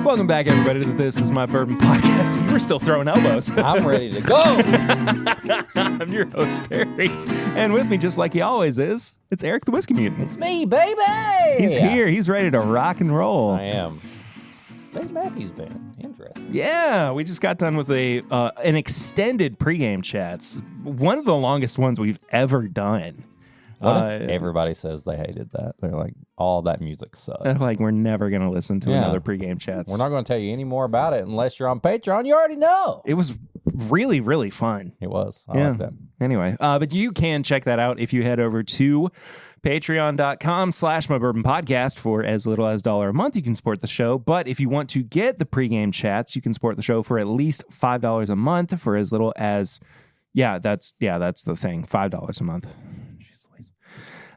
Welcome back, everybody, to This Is My Bourbon Podcast. You were still throwing elbows. I'm ready to go. I'm your host, Perry. And with me, just like he always is, it's Eric the Whiskey Mutant. It's me, baby. He's here. He's ready to rock and roll. I am. Dave Matthews Band. Interesting. Yeah, we just got done with an extended pregame chats. One of the longest ones we've ever done. What if everybody says they hated that? They're like, all that music sucks. They're like, we're never going to listen to another pregame chats. We're not going to tell you any more about it unless you're on Patreon. You already know. It was really, really fun. It was. I like that. Anyway, but you can check that out if you head over to patreon.com/mybourbonpodcast for as little as $1 a month. You can support the show. But if you want to get the pregame chats, you can support the show for at least $5 a month for as little as, that's the thing, $5 a month.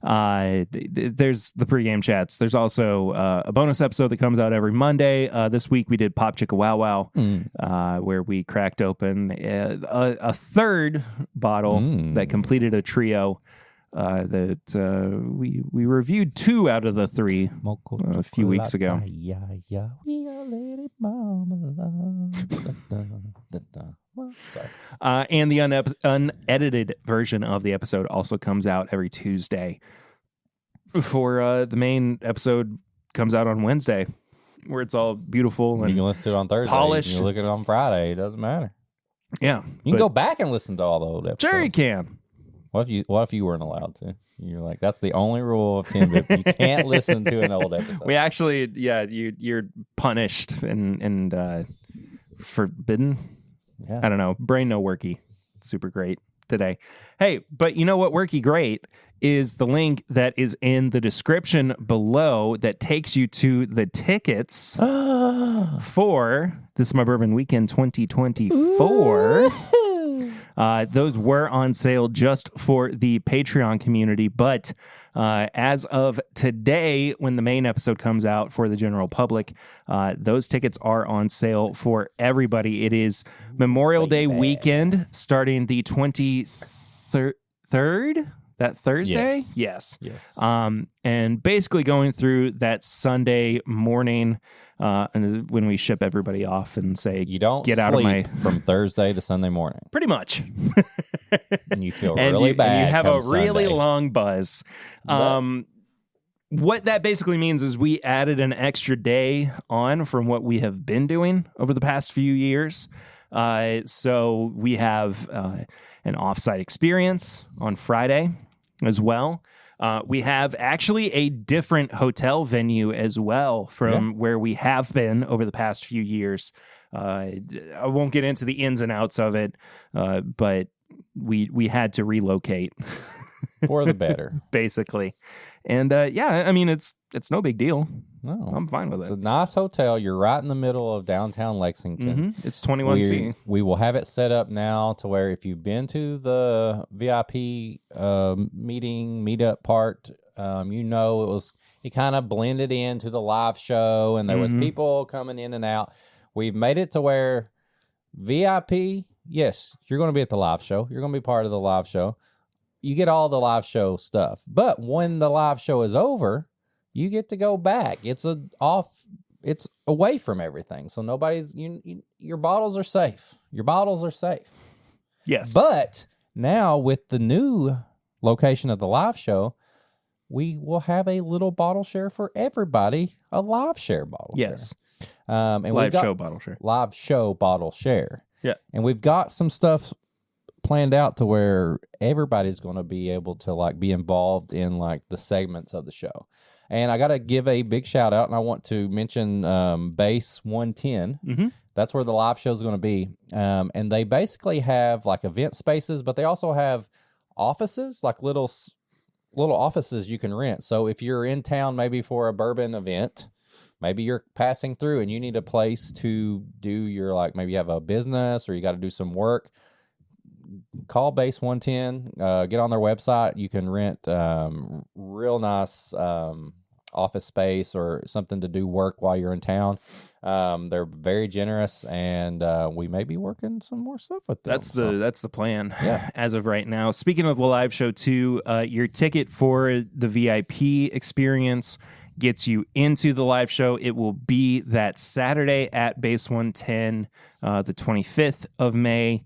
There's the pregame chats. There's also a bonus episode that comes out every Monday. This week we did Pop Chicka Wow Wow, where we cracked open a third bottle that completed a trio that we reviewed 2 out of the 3 a few weeks ago. Sorry. And the unedited version of the episode also comes out every Tuesday. For the main episode comes out on Wednesday, where it's all beautiful and you can listen to it on Thursday. polished. You can look at it on Friday. It doesn't matter. Yeah, you can go back and listen to all the old episodes. Sure, you can. What if you weren't allowed to? You're like, that's the only rule of TIMBP. You can't listen to an old episode. We actually, you're punished and forbidden. Yeah. I don't know. Brain no worky. Super great today. Hey, but you know what worky great is the link that is in the description below that takes you to the tickets for This Is My Bourbon Weekend 2024. Those were on sale just for the Patreon community, but as of today, when the main episode comes out for the general public, those tickets are on sale for everybody. It is Memorial Day weekend, starting the 23rd, that Thursday? Yes. And basically going through that Sunday morning, and when we ship everybody off and say, you don't get out of my from Thursday to Sunday morning. Pretty much. And you feel really bad. And you have a really Sunday. long buzz. What that basically means is we added an extra day on from what we have been doing over the past few years. So we have an offsite experience on Friday as well. We have actually a different hotel venue as well from where we have been over the past few years. I won't get into the ins and outs of it, but we had to relocate. For the better. Basically. And I mean, it's no big deal. No, I'm fine with it. It's a nice hotel. You're right in the middle of downtown Lexington. It's 21C. We will have it set up now to where if you've been to the VIP meetup part, it kind of blended into the live show, and there was people coming in and out. We've made it to where VIP, yes, you're going to be at the live show. You're going to be part of the live show. You get all the live show stuff. But when the live show is over, you get to go back. It's away from everything. So your bottles are safe. Your bottles are safe. Yes. But now with the new location of the live show, we will have a little bottle share for everybody, a live share bottle share. And live show bottle share. Live show bottle share. Yeah. And we've got some stuff planned out to where everybody's going to be able to be involved in the segments of the show. And I got to give a big shout out, and I want to mention Base 110. That's where the live show is going to be. And they basically have event spaces, but they also have offices, little offices you can rent. So if you're in town maybe for a bourbon event, maybe you're passing through and you need a place to do your maybe you have a business or you got to do some work. Call Base 110, get on their website. You can rent real nice office space or something to do work while you're in town. They're very generous, and we may be working some more stuff with them. That's the plan as of right now. Speaking of the live show too, your ticket for the VIP experience gets you into the live show. It will be that Saturday at Base 110, the 25th of May.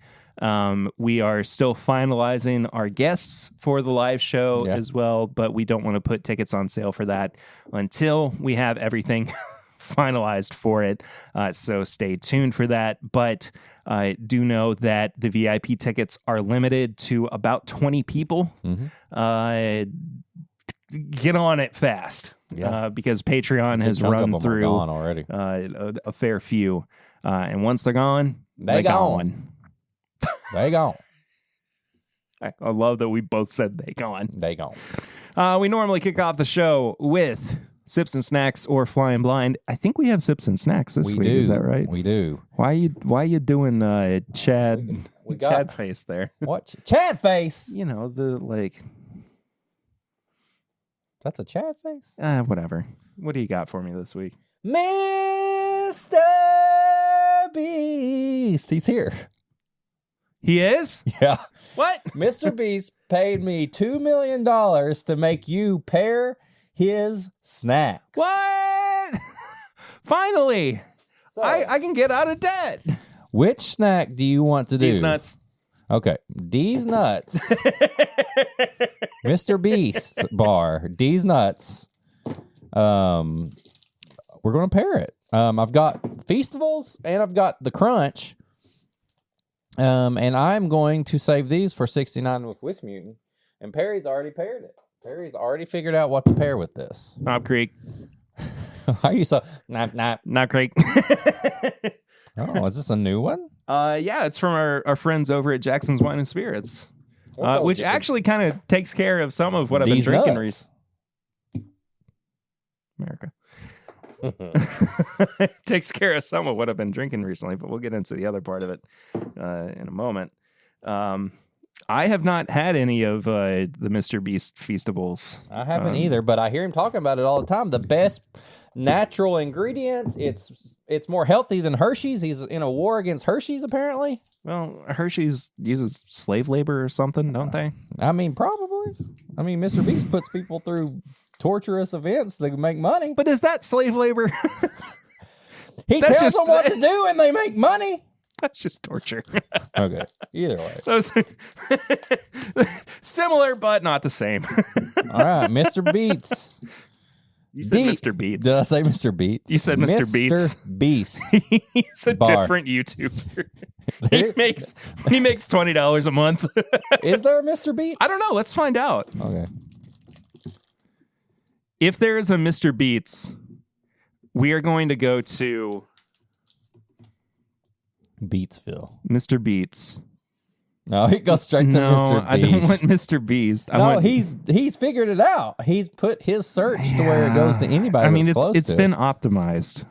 We are still finalizing our guests for the live show as well, but we don't want to put tickets on sale for that until we have everything finalized for it. So stay tuned for that. But do know that the VIP tickets are limited to about 20 people. Get on it fast because Patreon has run through already. A fair few. And once they're gone, they're gone. They gone. I love that we both said they gone. They gone. We normally kick off the show with Sips and Snacks or Flying Blind. I think we have Sips and Snacks this week. Is that right? We do. Why you doing Chad Chad face there? What? Chad face? You know, the like... That's a Chad face? Whatever. What do you got for me this week? Mr. Beast. He's here. He is? Yeah. What? Mr. Beast paid me $2 million to make you pair his snacks. What? Finally. So, I can get out of debt. Which snack do you want to do? These nuts. Okay. D's Nuts. Mr. Beast bar. D's Nuts. We're going to pair it. I've got Feastables and I've got the Crunch. And I'm going to save these for 69 with WhiskeyMutant. And Perry's already paired it. Perry's already figured out what to pair with this. Knob Creek. How are you so... Knob Creek. Oh, is this a new one? Yeah, it's from our friends over at Jackson's Wine and Spirits. Which actually kind of takes care of some of what I've been drinking recently. America. Takes care of some of what I've been drinking recently, but we'll get into the other part of it in a moment. I have not had any of the Mr. Beast Feastables. I haven't either, but I hear him talking about it all the time. The best natural ingredients. It's more healthy than Hershey's. He's in a war against Hershey's, apparently. Well, Hershey's uses slave labor or something, don't they? I mean, probably. I mean, Mr. Beast puts people through torturous events to make money. But is that slave labor? He tells them what to do and they make money. That's just torture. Okay. Either way. Similar, but not the same. All right. Mr. Beats. You said Mr. Beats. Did I say Mr. Beats? You said Mr. Beats. Mr. Beast. He's a different YouTuber. He makes $20 a month. Is there a Mr. Beats? I don't know. Let's find out. Okay. If there is a Mr. Beats, we are going to go to Beatsville. Mr. Beats. No, he goes straight to Mr. Beast. I don't want Mr. Beast. He's figured it out. He's put his search to where it goes to anybody. I mean, it's been optimized.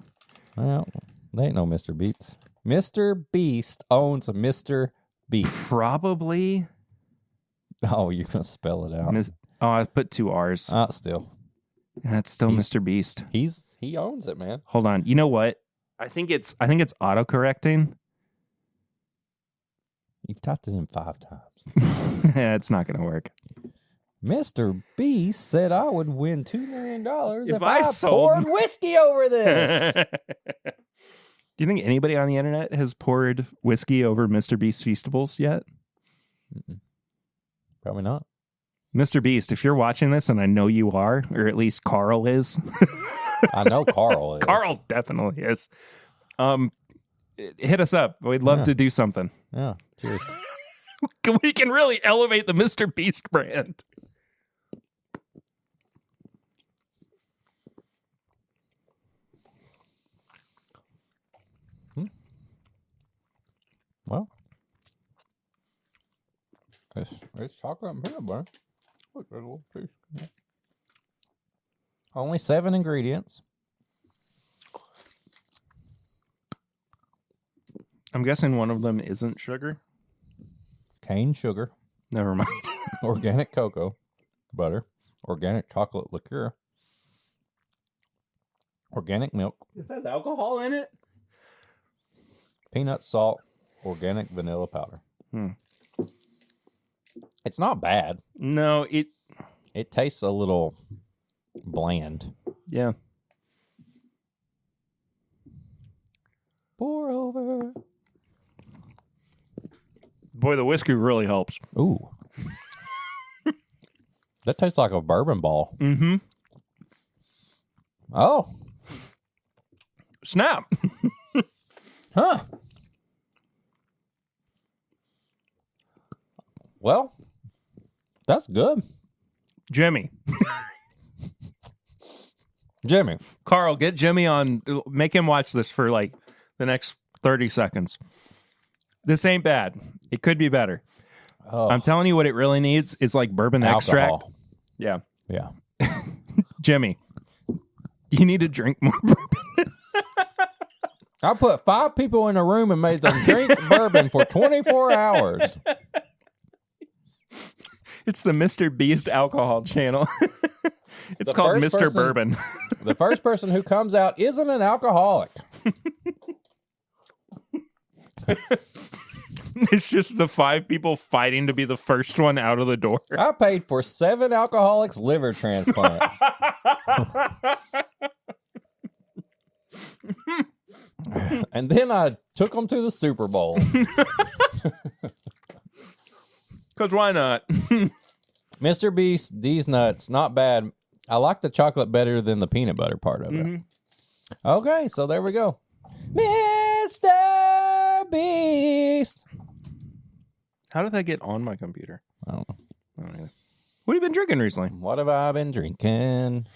Well, they ain't no Mr. Beats. Mr. Beast owns Mr. Beats. Probably. Oh, you're gonna spell it out. I put 2 R's. Still. That's still Mr. Beast. He owns it, man. Hold on. You know what? I think it's auto-correcting. You've typed it in 5 times. Yeah, it's not going to work. Mr. Beast said I would win $2 million if I sold poured whiskey over this. Do you think anybody on the internet has poured whiskey over Mr. Beast Feastables yet? Mm-mm. Probably not. Mr. Beast, if you're watching this, and I know you are, or at least Carl is. I know Carl is. Carl definitely is. Hit us up. We'd love to do something. Yeah, cheers. We can really elevate the Mr. Beast brand. Well, it's chocolate and peanut butter. Look, there's a little piece. Only 7 ingredients. I'm guessing one of them isn't sugar. Cane sugar. Never mind. Organic cocoa butter. Organic chocolate liqueur. Organic milk. This has alcohol in it? Peanut salt. Organic vanilla powder. It's not bad. No, it tastes a little bland. Yeah. Pour over. Boy, the whiskey really helps. Ooh. That tastes like a bourbon ball. Mm-hmm. Oh. Snap. Huh. Well, that's good. Jimmy. Jimmy. Carl, get Jimmy on. Make him watch this for like the next 30 seconds. This ain't bad. It could be better. Oh. I'm telling you what it really needs is like bourbon extract. Alcohol. Yeah. Yeah. Jimmy, you need to drink more bourbon. I put 5 people in a room and made them drink bourbon for 24 hours. It's the Mr. Beast alcohol channel. It's The called first Mr. person- Bourbon. The first person who comes out isn't an alcoholic. It's just the 5 people fighting to be the first one out of the door. I paid for 7 alcoholics' liver transplants. And then I took them to the Super Bowl. Because why not? Mr. Beast, these nuts, not bad. I like the chocolate better than the peanut butter part of it. Okay, so there we go. Mr. Beast. How did that get on my computer? I don't know. I don't either. What have you been drinking recently? What have I been drinking?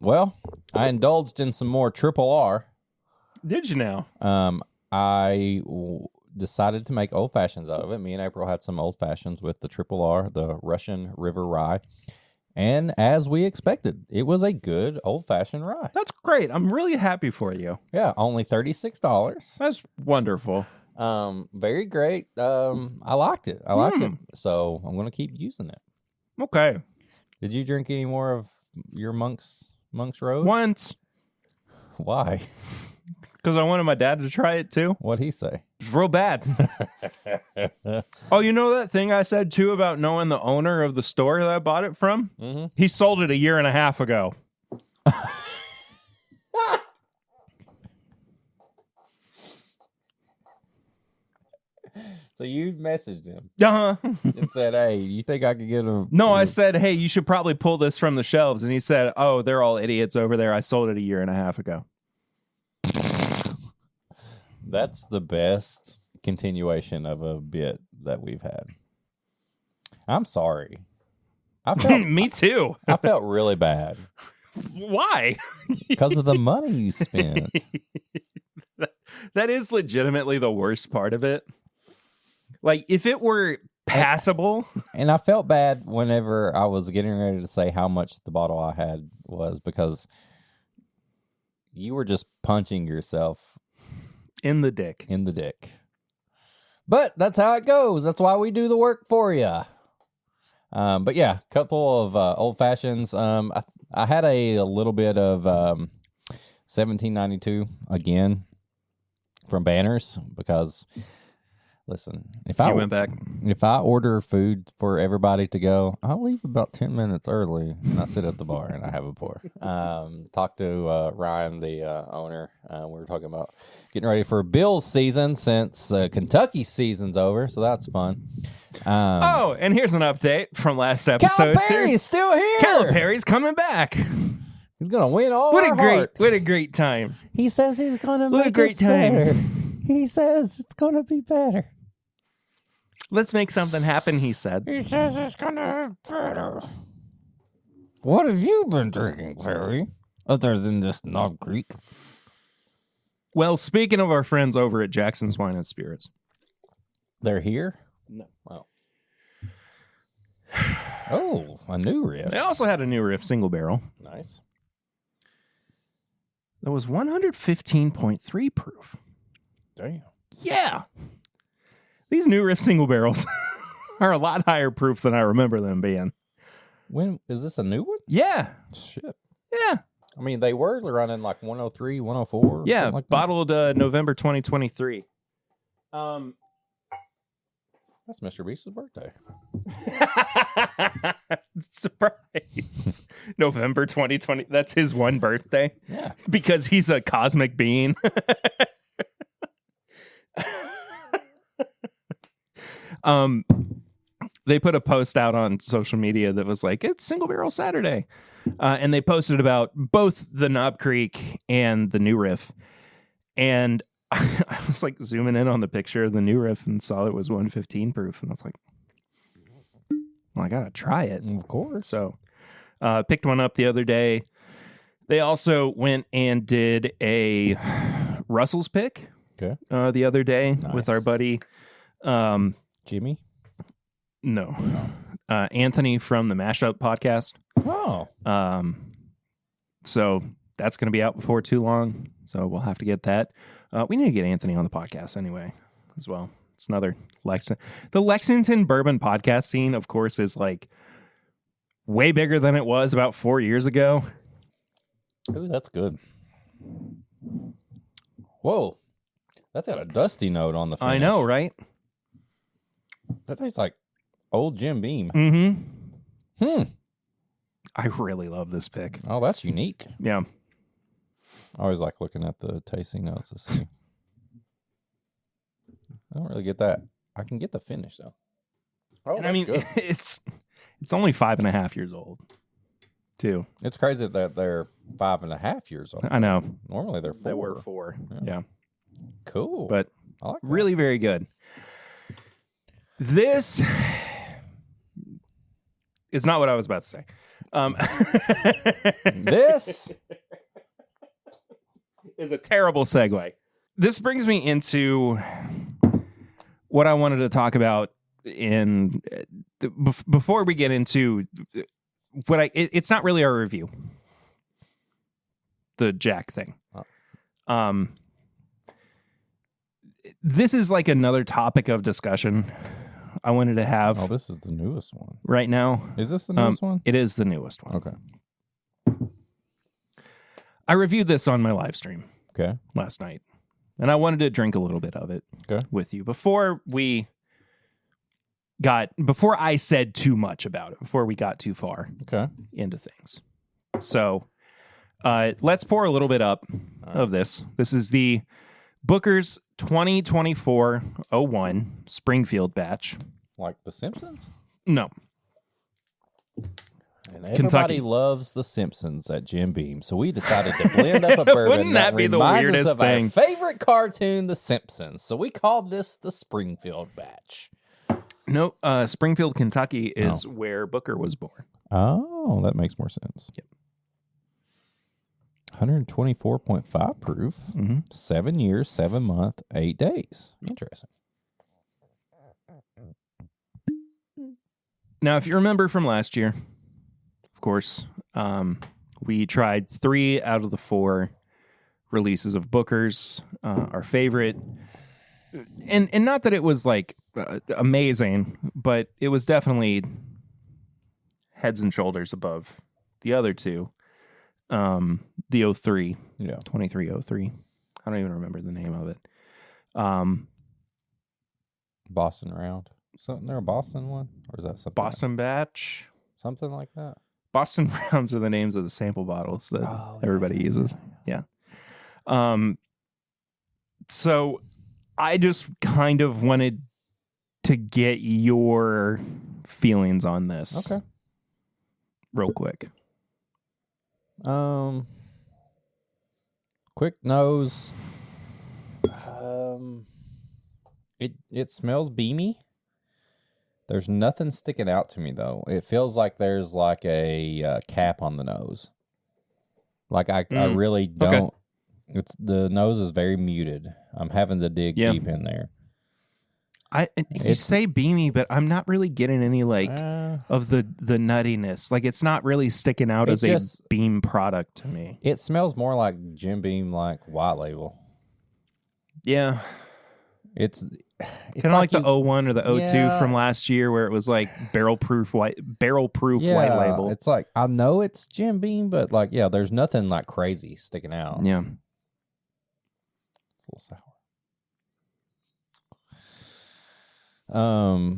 Well, I indulged in some more Triple R. Did you now? Decided to make old fashions out of it. Me and April had some old fashions with the Triple R, the Russian River Rye. And as we expected, it was a good old fashioned rye. That's great. I'm really happy for you. Yeah, only $36. That's wonderful. Very great. I liked it. So I'm gonna keep using it. Okay. Did you drink any more of your Monk's Road? Once. Why? Because I wanted my dad to try it too. What'd he say? It's real bad. Oh, you know that thing I said too about knowing the owner of the store that I bought it from? Mm-hmm. He sold it 1.5 years ago. So you messaged him Uh-huh. and said, "Hey, you think I could get a?" No, I said, hey, you should probably pull this from the shelves. And he said, oh, they're all idiots over there. I sold it 1.5 years ago. That's the best continuation of a bit that we've had. I'm sorry. I felt Me too. I felt really bad Why? because of the money you spent. That is legitimately the worst part of it. Like, if it were passable. And I felt bad whenever I was getting ready to say how much the bottle I had was, because you were just punching yourself In the dick. in the dick. But that's how it goes. That's why we do the work for you. But yeah, couple of old fashions. I had a little bit of 1792 again from Banners, because listen, if I went back. if I order food for everybody to go, I'll leave about 10 minutes early and I sit at the bar and I have a pour. Talked to Ryan, the owner. We were talking about getting ready for Bill's season since Kentucky season's over, so that's fun. Oh, and here's an update from last episode. Calipari's still here. Calipari's coming back. He's gonna win all What our a great, hearts. what a great time. He says he's gonna What a make great us time. better. He says it's gonna be better. Let's make something happen, he said. He says it's gonna be better. What have you been drinking, Perry? Other than this Knob Creek? Well, speaking of our friends over at Jackson's Wine and Spirits. They're here? No. Oh. Oh, a new riff. They also had a new riff single barrel Nice. that was 115.3 proof. Damn. Yeah. These new riff single barrels are a lot higher proof than I remember them being. When is this a new one? Yeah. Shit. Yeah. I mean, they were running like 103, 104. Yeah. something like that. Bottled November 2023. That's Mr. Beast's birthday. Surprise. November 2020. That's his one birthday. Yeah. Because he's a cosmic being. They put a post out on social media that was like, it's Single Barrel Saturday. And they posted about both the Knob Creek and the New Riff. And I was like zooming in on the picture of the New Riff and saw it was 115 proof. And I was like, well, I got to try it. Of course. So picked one up the other day. They also went and did a Russell's pick the other day with our buddy. Jimmy? No. Anthony from the Mashup Podcast. Oh. So that's going to be out before too long. So we'll have to get that. We need to get Anthony on the podcast anyway as well. It's another the Lexington Bourbon podcast scene, of course, is like way bigger than it was about 4 years ago. Ooh, that's good. Whoa. That's got a dusty note on the finish. I know, right? That tastes like old Jim Beam. Mm-hmm. I really love this pick. Oh, that's unique. Yeah. I always like looking at the tasting notes to see. I don't really get that. I can get the finish though. Oh, and I mean, good. it's only 5.5 years old, too. It's crazy that they're 5.5 years old. I know. Normally they're 4. They were 4. Yeah. Cool. But I like that. Really very good. This is not what I was about to say. This is a terrible segue. This brings me into what I wanted to talk about before we get into it's not really our review. The Jack thing. Oh. This is like another topic of discussion I wanted to have. Oh, this is the newest one. Right now. Is this the newest one? It is the newest one. Okay. I reviewed this on my live stream last night. And I wanted to drink a little bit of it with you before I said too much about it, before we got too far into things. So let's pour a little bit up of this. This is the Booker's 2024-01 Springfield batch. Like The Simpsons? No. And everybody loves The Simpsons at Jim Beam, so we decided to blend up a bourbon Wouldn't that be the weirdest us of thing? Our favorite cartoon, The Simpsons. So we called this the Springfield batch. No, Springfield, Kentucky is where Booker was born. Oh, that makes more sense. Yep. 124.5 proof, 7 years, 7 months, 8 days. Interesting. Now, if you remember from last year, of course, we tried 3 out of the 4 releases of Booker's, our favorite. And not that it was like amazing, but it was definitely heads and shoulders above the other 2. The 03, 2303. I don't even remember the name of it. Boston Round. Isn't there a Boston one? Or is that something? Boston batch? Something like that. Boston Rounds are the names of the sample bottles that everybody uses. Yeah. So I just kind of wanted to get your feelings on this. Okay. Real quick. Quick nose. It smells beamy. There's nothing sticking out to me though. It feels like there's like a cap on the nose. Like I really don't. Okay. It's the nose is very muted. I'm having to dig deep in there. You say beamy, but I'm not really getting any of the nuttiness. Like it's not really sticking out as a Beam product to me. It smells more like Jim Beam, like white label. Yeah, it's kind of like the 01 or the 02 from last year, where it was like barrel proof white label. It's like I know it's Jim Beam, but like there's nothing like crazy sticking out. Yeah, it's a little sour. I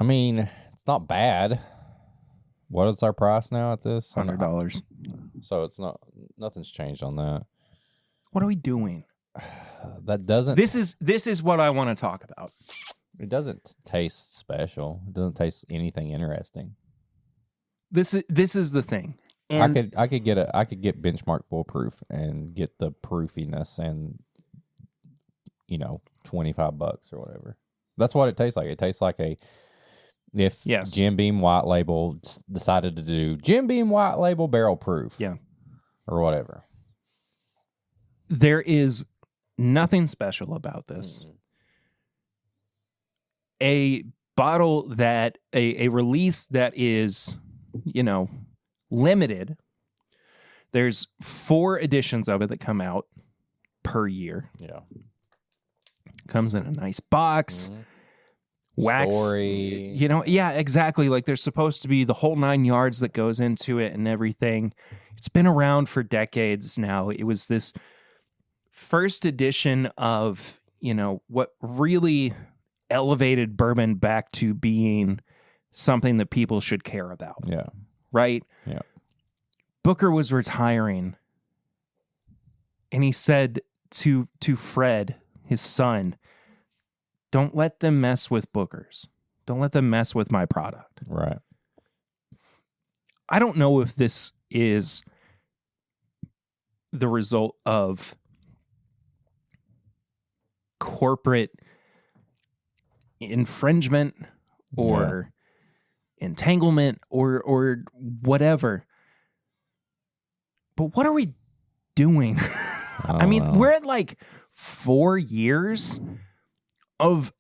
mean, it's not bad. What is our price now at this? $100. So it's nothing's changed on that. What are we doing? That doesn't. This is what I want to talk about. It doesn't taste special. It doesn't taste anything interesting. This is the thing. And I could get Benchmark Foolproof and get the proofiness and $25 or whatever. That's what it tastes like. It tastes like if Jim Beam White Label decided to do Jim Beam White Label barrel proof. Yeah. Or whatever. There is nothing special about this. Mm-hmm. A bottle that a release that is, limited. There's 4 editions of it that come out per year. Yeah. Comes in a nice box. Mm-hmm. Wax. Story. Yeah, exactly. Like there's supposed to be the whole 9 yards that goes into it and everything. It's been around for decades now. It was this first edition of, what really elevated bourbon back to being something that people should care about. Yeah. Right? Yeah. Booker was retiring, and he said to Fred, his son, don't let them mess with Booker's. Don't let them mess with my product. Right. I don't know if this is the result of corporate infringement or entanglement or whatever. But what are we doing? I mean, we're at like 4 years of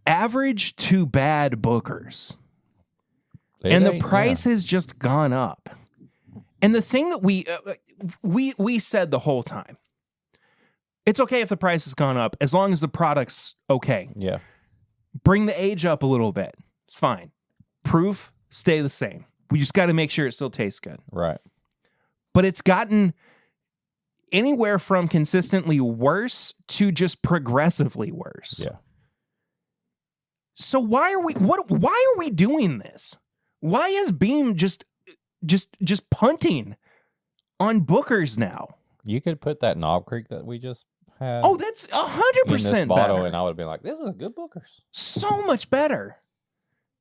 average to bad Bookers. And the price has just gone up. And the thing that we said the whole time, it's okay if the price has gone up as long as the product's okay. Yeah. Bring the age up a little bit. It's fine. Proof, stay the same. We just got to make sure it still tastes good. Right. But it's gotten anywhere from consistently worse to just progressively worse. Yeah. So why are we doing this? Why is Beam just punting on Bookers now? You could put that Knob Creek that we just had. Oh, that's 100% in this bottle, better. and I would have been like, "This is a good Bookers." So much better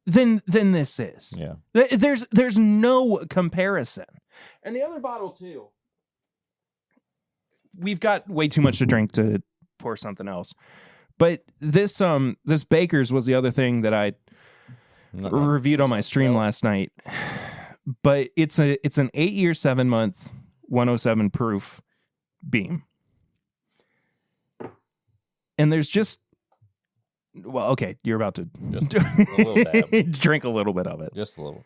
than this is. Yeah. There's no comparison. And the other bottle too. We've got way too much to drink to pour something else. But this Baker's was the other thing that I reviewed on my stream last night. But it's an 8-year, 7-month, 107 proof Beam. And there's just, well, okay, you're about to just a little dab. Drink a little bit of it. Just a little.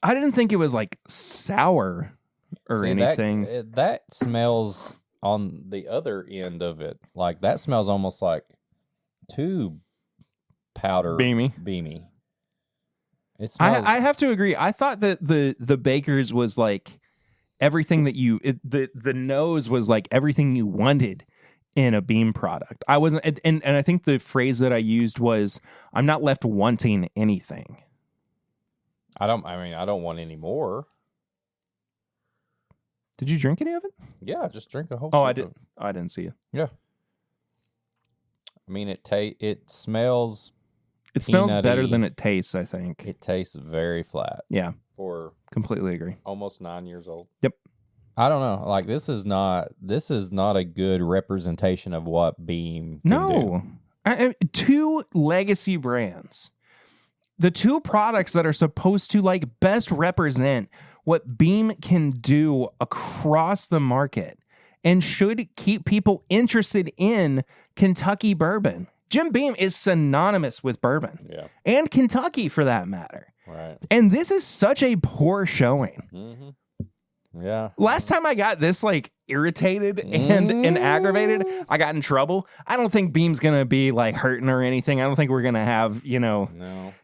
I didn't think it was like sour or anything. That smells on the other end of it. Like that smells almost like too powder beamy. It smells. I have to agree. I thought that the Baker's was like everything that the nose was like everything you wanted in a Beam product. I wasn't, and I think the phrase that I used was, I'm not left wanting anything. I don't want any more. Did you drink any of it? Yeah, just drink a whole. Oh, I did. I didn't see it. Yeah. I mean, it smells. It smells better than it tastes, I think. It tastes very flat. Yeah. For completely agree. Almost 9 years old. Yep. I don't know. Like this is not a good representation of what Beam can do. Two legacy brands. The two products that are supposed to like best represent what Beam can do across the market and should keep people interested in Kentucky bourbon. Jim Beam is synonymous with bourbon. Yeah. And Kentucky for that matter. Right. And this is such a poor showing. Mm-hmm. Yeah. Last time I got this like irritated and aggravated, I got in trouble. I don't think Beam's gonna be like hurting or anything. I don't think we're gonna have,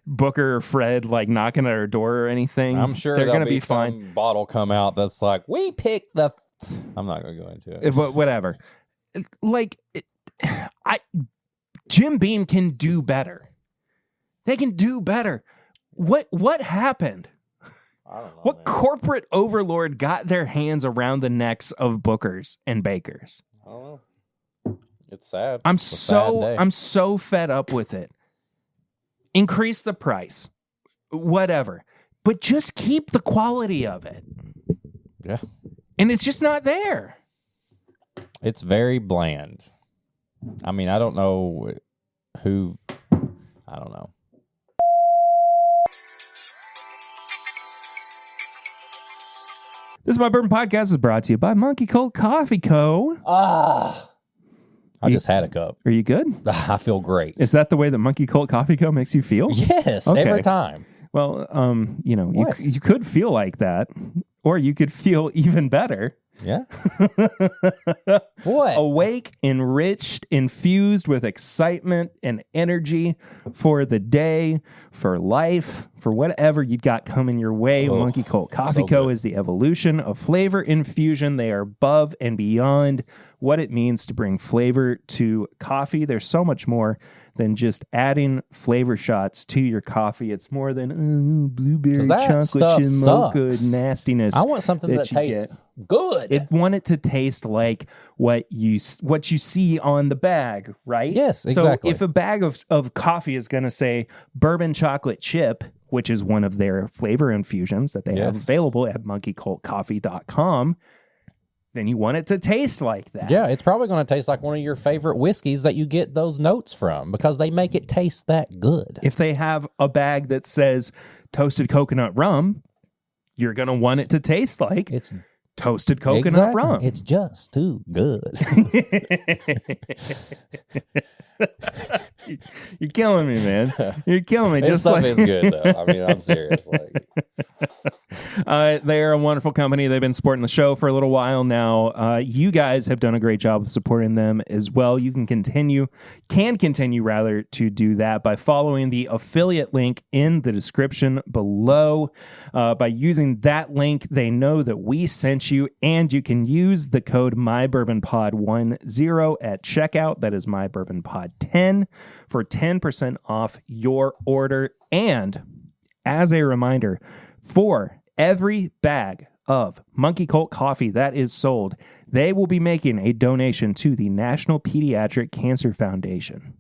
Booker or Fred like knocking at our door or anything. I'm sure they're gonna be some fine. Bottle come out that's like, we picked the. I'm not gonna go into it. But whatever. like, Jim Beam can do better. They can do better. What happened? I don't know. What Man. corporate overlord got their hands around the necks of bookers and bakers? I don't know. It's sad. I'm It's a sad day. so fed up with it. Increase the price, whatever, but just keep the quality of it. Yeah, and it's just not there. It's very bland. I mean, I don't know who. I don't know. This is My Bourbon Podcast is brought to you by Monkey Cult Coffee Co. I just had a cup. Are you good? I feel great. Is that the way that Monkey Cult Coffee Co. makes you feel? Yes, Okay. every time. Well, you could feel like that, or you could feel even better. Yeah. What? Awake, enriched, infused with excitement and energy for the day, for life, for whatever you've got coming your way. Oh, Monkey Cult Coffee so Co. good. is the evolution of flavor infusion. They are above and beyond what it means to bring flavor to coffee. There's so much more than just adding flavor shots to your coffee. It's more than blueberry 'Cause that chocolate stuff chip mocha sucks. nastiness. I want something that you tastes get. good. It want it to taste like what you see on the bag, right? Yes, exactly. So if a bag of coffee is going to say bourbon chocolate chip, which is one of their flavor infusions that they have Yes. available at monkeycultcoffee.com, then you want it to taste like that. Yeah, it's probably going to taste like one of your favorite whiskeys that you get those notes from because they make it taste that good. If they have a bag that says toasted coconut rum, you're going to want it to taste like It's toasted coconut exactly. rum. It's just too good. You're killing me, man. You're killing me. This Just stuff like is good, though. I mean, I'm serious. Like, they're a wonderful company. They've been supporting the show for a little while now. You guys have done a great job of supporting them as well. You can continue rather to do that by following the affiliate link in the description below. By using that link, they know that we sent you, and you can use the code MyBourbonPod10 at checkout. That is MyBourbonPod10 for 10% off your order. And as a reminder, for every bag of Monkey Cult coffee that is sold, they will be making a donation to the National Pediatric Cancer Foundation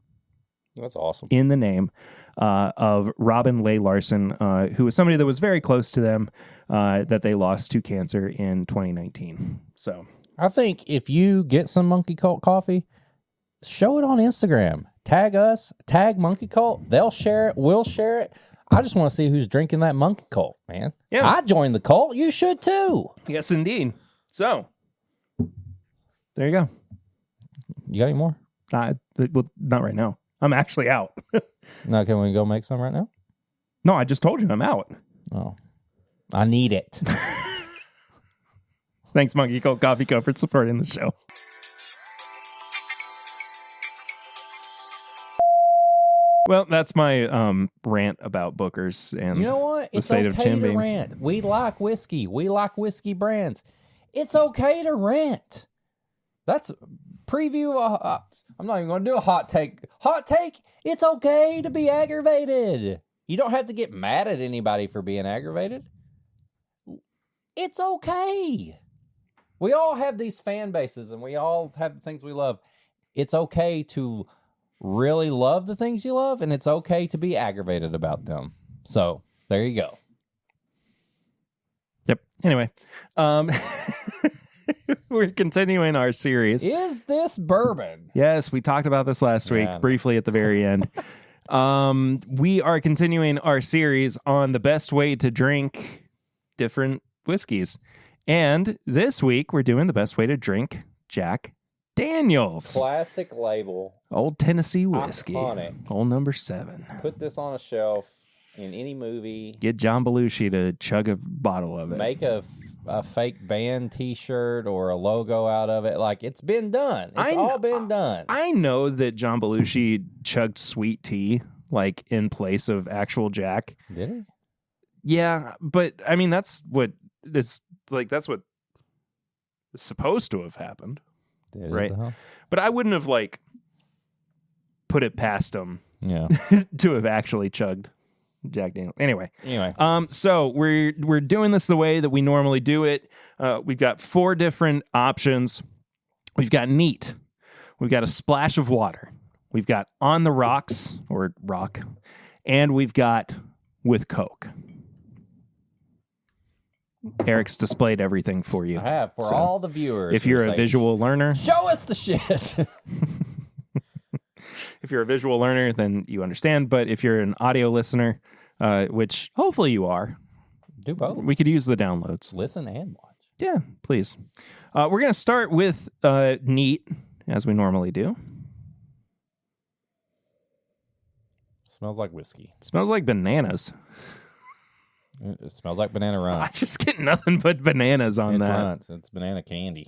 that's awesome. in the name of Robin Leigh Larson, who was somebody that was very close to them, that they lost to cancer in 2019. So I think if you get some Monkey Cult coffee, show it on Instagram. Tag us, tag Monkey Cult. They'll share it. We'll share it. I just want to see who's drinking that Monkey Cult, man. Yeah. I joined the cult. You should too. yes, indeed. So there you go. You got any more? Well, not right now. I'm actually out. No, can we go make some right now? No, I just told you I'm out. Oh, I need it. Thanks, Monkey Cult Coffee Co. for supporting the show. Well, that's my rant about bookers and You know what? the It's state of okay Jim to Beam. rant. We like whiskey. We like whiskey brands. It's okay to rant. That's preview. I'm not even going to do a hot take. Hot take. It's okay to be aggravated. You don't have to get mad at anybody for being aggravated. It's okay. We all have these fan bases and we all have the things we love. It's okay to really love the things you love, and it's okay to be aggravated about them. So there you go. Yep. Anyway, we're continuing our series. Is this bourbon? Yes, we talked about this last week Man. briefly at the very end. We are continuing our series on the best way to drink different whiskeys. And this week we're doing the best way to drink Jack Daniels. Classic label. Old Tennessee whiskey. Iconic. Old number 7. Put this on a shelf in any movie. Get John Belushi to chug a bottle of it. Make a fake band T-shirt or a logo out of it. Like, it's been done. It's all been done. I know that John Belushi chugged sweet tea, like, in place of actual Jack. Did he? Yeah, but, I mean, that's what is, like, that's what is supposed to have happened. Did Right. It, though? But I wouldn't have like put it past them Yeah. to have actually chugged Jack Daniels. Anyway. Anyway. So we're doing this the way that we normally do it. We've got 4 different options. We've got neat. We've got a splash of water. We've got on the rocks or rock, and we've got with Coke. Eric's displayed everything for you. I have for all the viewers. If you're a visual learner, show us the shit. if you're a visual learner, then you understand. But if you're an audio listener, which hopefully you are, do both. We could use the downloads. Listen and watch. Yeah, please. We're going to start with neat, as we normally do. Smells like whiskey. Smells like bananas. It smells like banana I runts. just get nothing but bananas on It's that. runts. It's banana candy.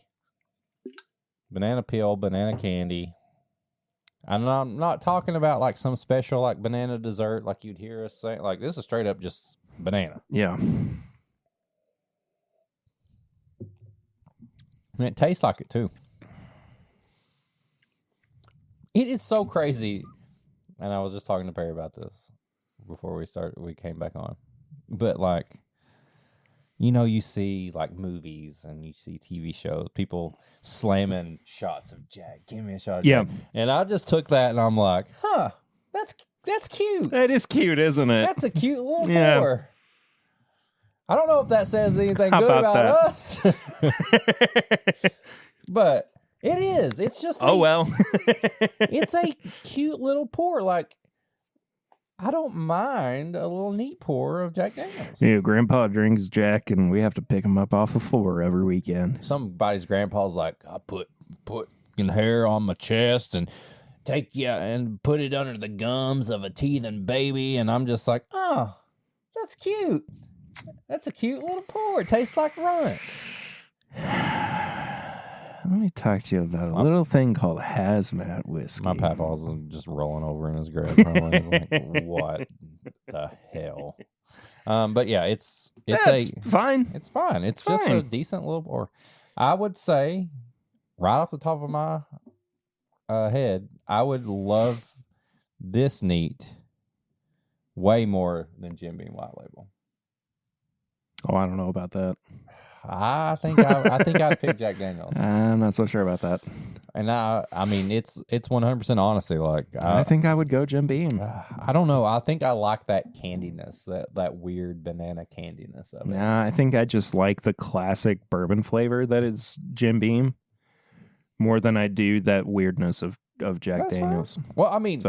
Banana peel, banana candy. And I'm not talking about like some special like banana dessert like you'd hear us say. Like this is straight up just banana. Yeah. And it tastes like it too. It is so crazy. And I was just talking to Perry about this before we came back on. But like, you know, you see like movies and you see TV shows, people slamming shots of Jack. Give me a shot of Jack. And I just took that and I'm like, that's cute. That is cute, isn't it? That's a cute little pour. I don't know if that says anything good about us. But it is. It's just well. It's a cute little pour. Like, I don't mind a little neat pour of Jack Daniels. Yeah, Grandpa drinks Jack, and we have to pick him up off the floor every weekend. Somebody's grandpa's like, I put hair on my chest and take you and put it under the gums of a teething baby. And I'm just like, oh, that's cute. That's a cute little pour. It tastes like runts. Let me talk to you about a little thing called hazmat whiskey. My papa's just rolling over in his grave. Probably. He's like, what the hell? But yeah, it's fine. It's fine. It's just a decent little pour. I would say, right off the top of my head, I would love this neat way more than Jim Beam White Label. Oh, I don't know about that. I think I'd pick Jack Daniels. I'm not so sure about that. And I mean, it's 100% honesty. Like I think I would go Jim Beam. I don't know. I think I like that candiness, that weird banana candiness of it. Nah, I think I just like the classic bourbon flavor that is Jim Beam more than I do that weirdness of Jack Daniels. Fine. Well, I mean,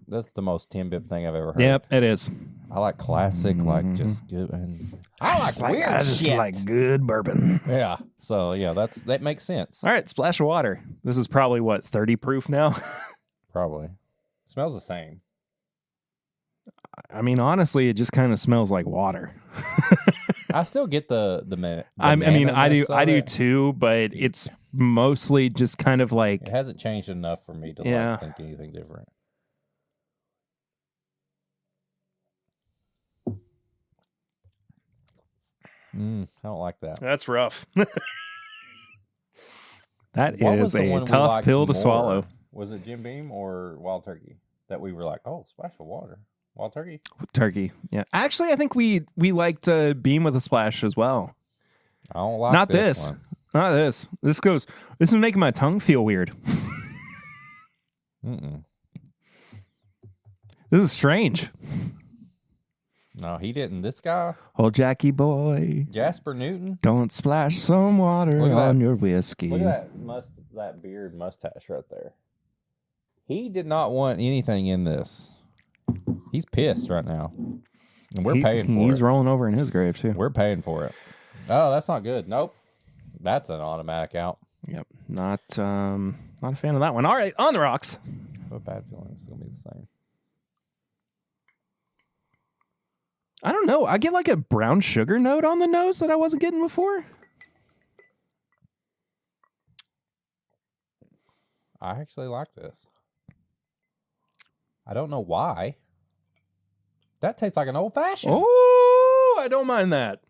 that's the most TIMBP thing I've ever heard. Yep, it is. I like classic, like just good. And I like weird I just shit. like good bourbon. Yeah. So yeah, that makes sense. All right, splash of water. This is probably what 30 proof now. Probably smells the same. I mean, honestly, it just kind of smells like water. I still get the minute. I mean, I do too, but it's mostly just kind of like it hasn't changed enough for me to like think anything different. I don't like that. That's rough. That What is was the a one we tough liked pill to more? swallow. Was it Jim Beam or Wild Turkey that we were like, oh, splash of water? Wild Turkey? Turkey. Yeah. Actually, I think we liked Beam with a splash as well. I don't like Not this. this. Not this. This is making my tongue feel weird. Mm-mm. This is strange. No, he didn't. This guy, Oh, Jackie boy, Jasper Newton. don't splash some water Look at on that. your whiskey. Look at that beard mustache right there. He did not want anything in this. He's pissed right now. And we're paying for it. He's rolling over in his grave, too. We're paying for it. Oh, that's not good. Nope. That's an automatic out. Yep. Not a fan of that one. All right, on the rocks. I have a bad feeling it's going to be the same. I don't know. I get like a brown sugar note on the nose that I wasn't getting before. I actually like this. I don't know why. That tastes like an old fashioned. Oh, I don't mind that.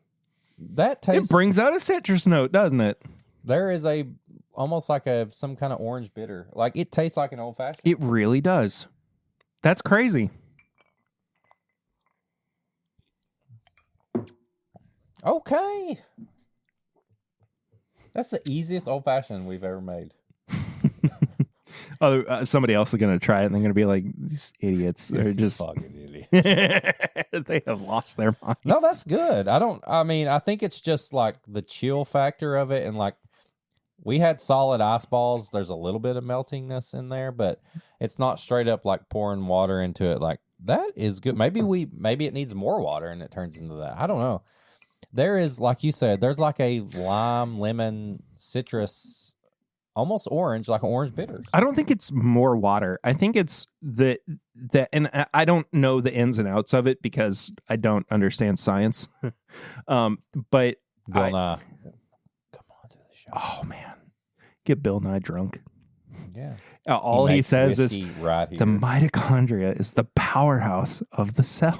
That tastes. It brings out a citrus note, doesn't it? There is a almost like some kind of orange bitter. Like it tastes like an old fashioned. It really does. That's crazy. Okay. That's the easiest old fashioned we've ever made. Somebody else is going to try it and they're going to be like, these idiots are just fucking idiots. They have lost their mind. No, that's good. I think it's just like the chill factor of it. And like we had solid ice balls. There's a little bit of meltingness in there, but it's not straight up like pouring water into it. Like that is good. Maybe it needs more water and it turns into that. I don't know. There is, like you said, there's like a lime, lemon, citrus, almost orange, like an orange bitters. I don't think it's more water. I think it's the and I don't know the ins and outs of it because I don't understand science. But Bill Nye, come on to the show. Oh man, get Bill Nye drunk. Yeah. All he says is right here. The mitochondria is the powerhouse of the cell.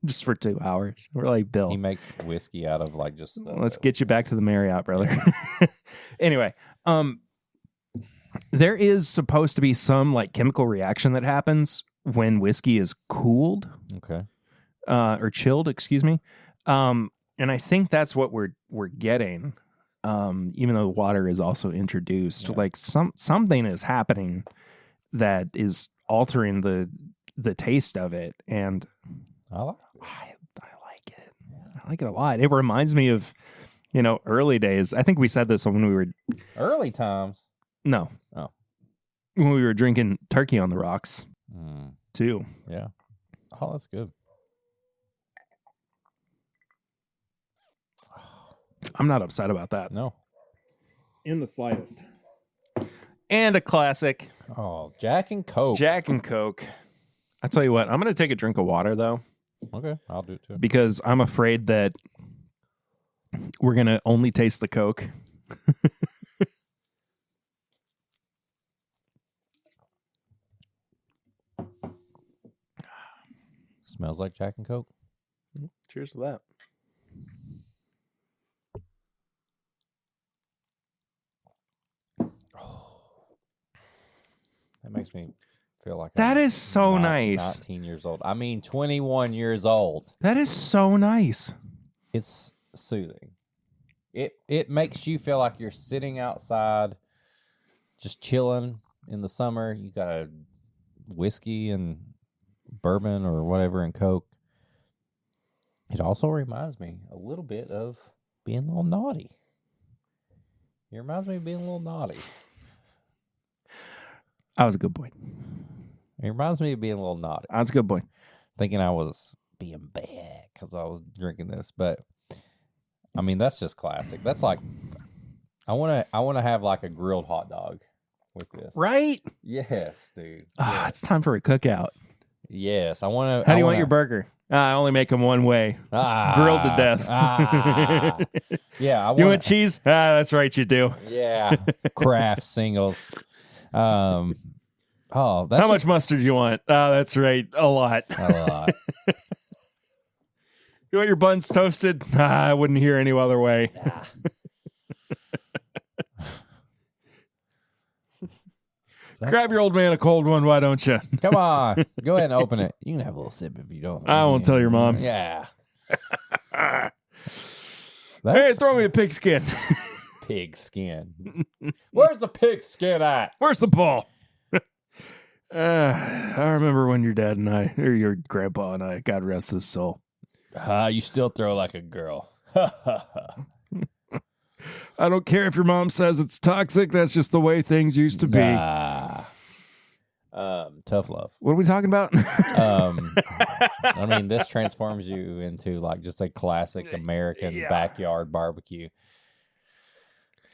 Just for 2 hours. We're like, Bill. He makes whiskey out of like just let's get you back to the Marriott, brother. Anyway, there is supposed to be some like chemical reaction that happens when whiskey is cooled. Okay. Or chilled, excuse me. And I think that's what we're getting. Even though water is also introduced. Yeah. Like something is happening that is altering the taste of it. And I like it. I like it a lot. It reminds me of, early days. I think we said this when we were... Early times? No. Oh. When we were drinking turkey on the rocks, too. Yeah. Oh, that's good. I'm not upset about that. No. In the slightest. And a classic. Oh, Jack and Coke. Jack and Coke. I tell you what, I'm going to take a drink of water, though. Okay, I'll do it too. Because I'm afraid that we're going to only taste the Coke. Smells like Jack and Coke. Cheers to that. That makes me feel like that is so nice. 19 years old. I mean, 21 years old. That is so nice. It's soothing. It makes you feel like you're sitting outside, just chilling in the summer. You got a whiskey and bourbon or whatever and Coke. It also reminds me a little bit of being a little naughty. It reminds me of being a little naughty. I was a good boy. It reminds me of being a little naughty. I was a good boy. Thinking I was being bad because I was drinking this. But, I mean, that's just classic. That's like, I want to have like a grilled hot dog with this. Right? Yes, dude. Yes. It's time for a cookout. Yes, I want to. How do you want your burger? I only make them one way. Grilled to death. Yeah. You want cheese? That's right, you do. Yeah. Kraft singles. How much mustard do you want? That's right, a lot. A lot. You want your buns toasted? I wouldn't hear any other way. Grab your old man a cold one, why don't you? Come on. Go ahead and open it. You can have a little sip if you don't. I won't tell your mom. Yeah. Hey, throw me a pig skin. Pig skin. Where's the pig skin at? Where's the ball? I remember when your dad and I, or your grandpa and I, God rest his soul. You still throw like a girl. I don't care if your mom says it's toxic. That's just the way things used to be. Tough love. What are we talking about? I mean, this transforms you into like just a classic American backyard barbecue.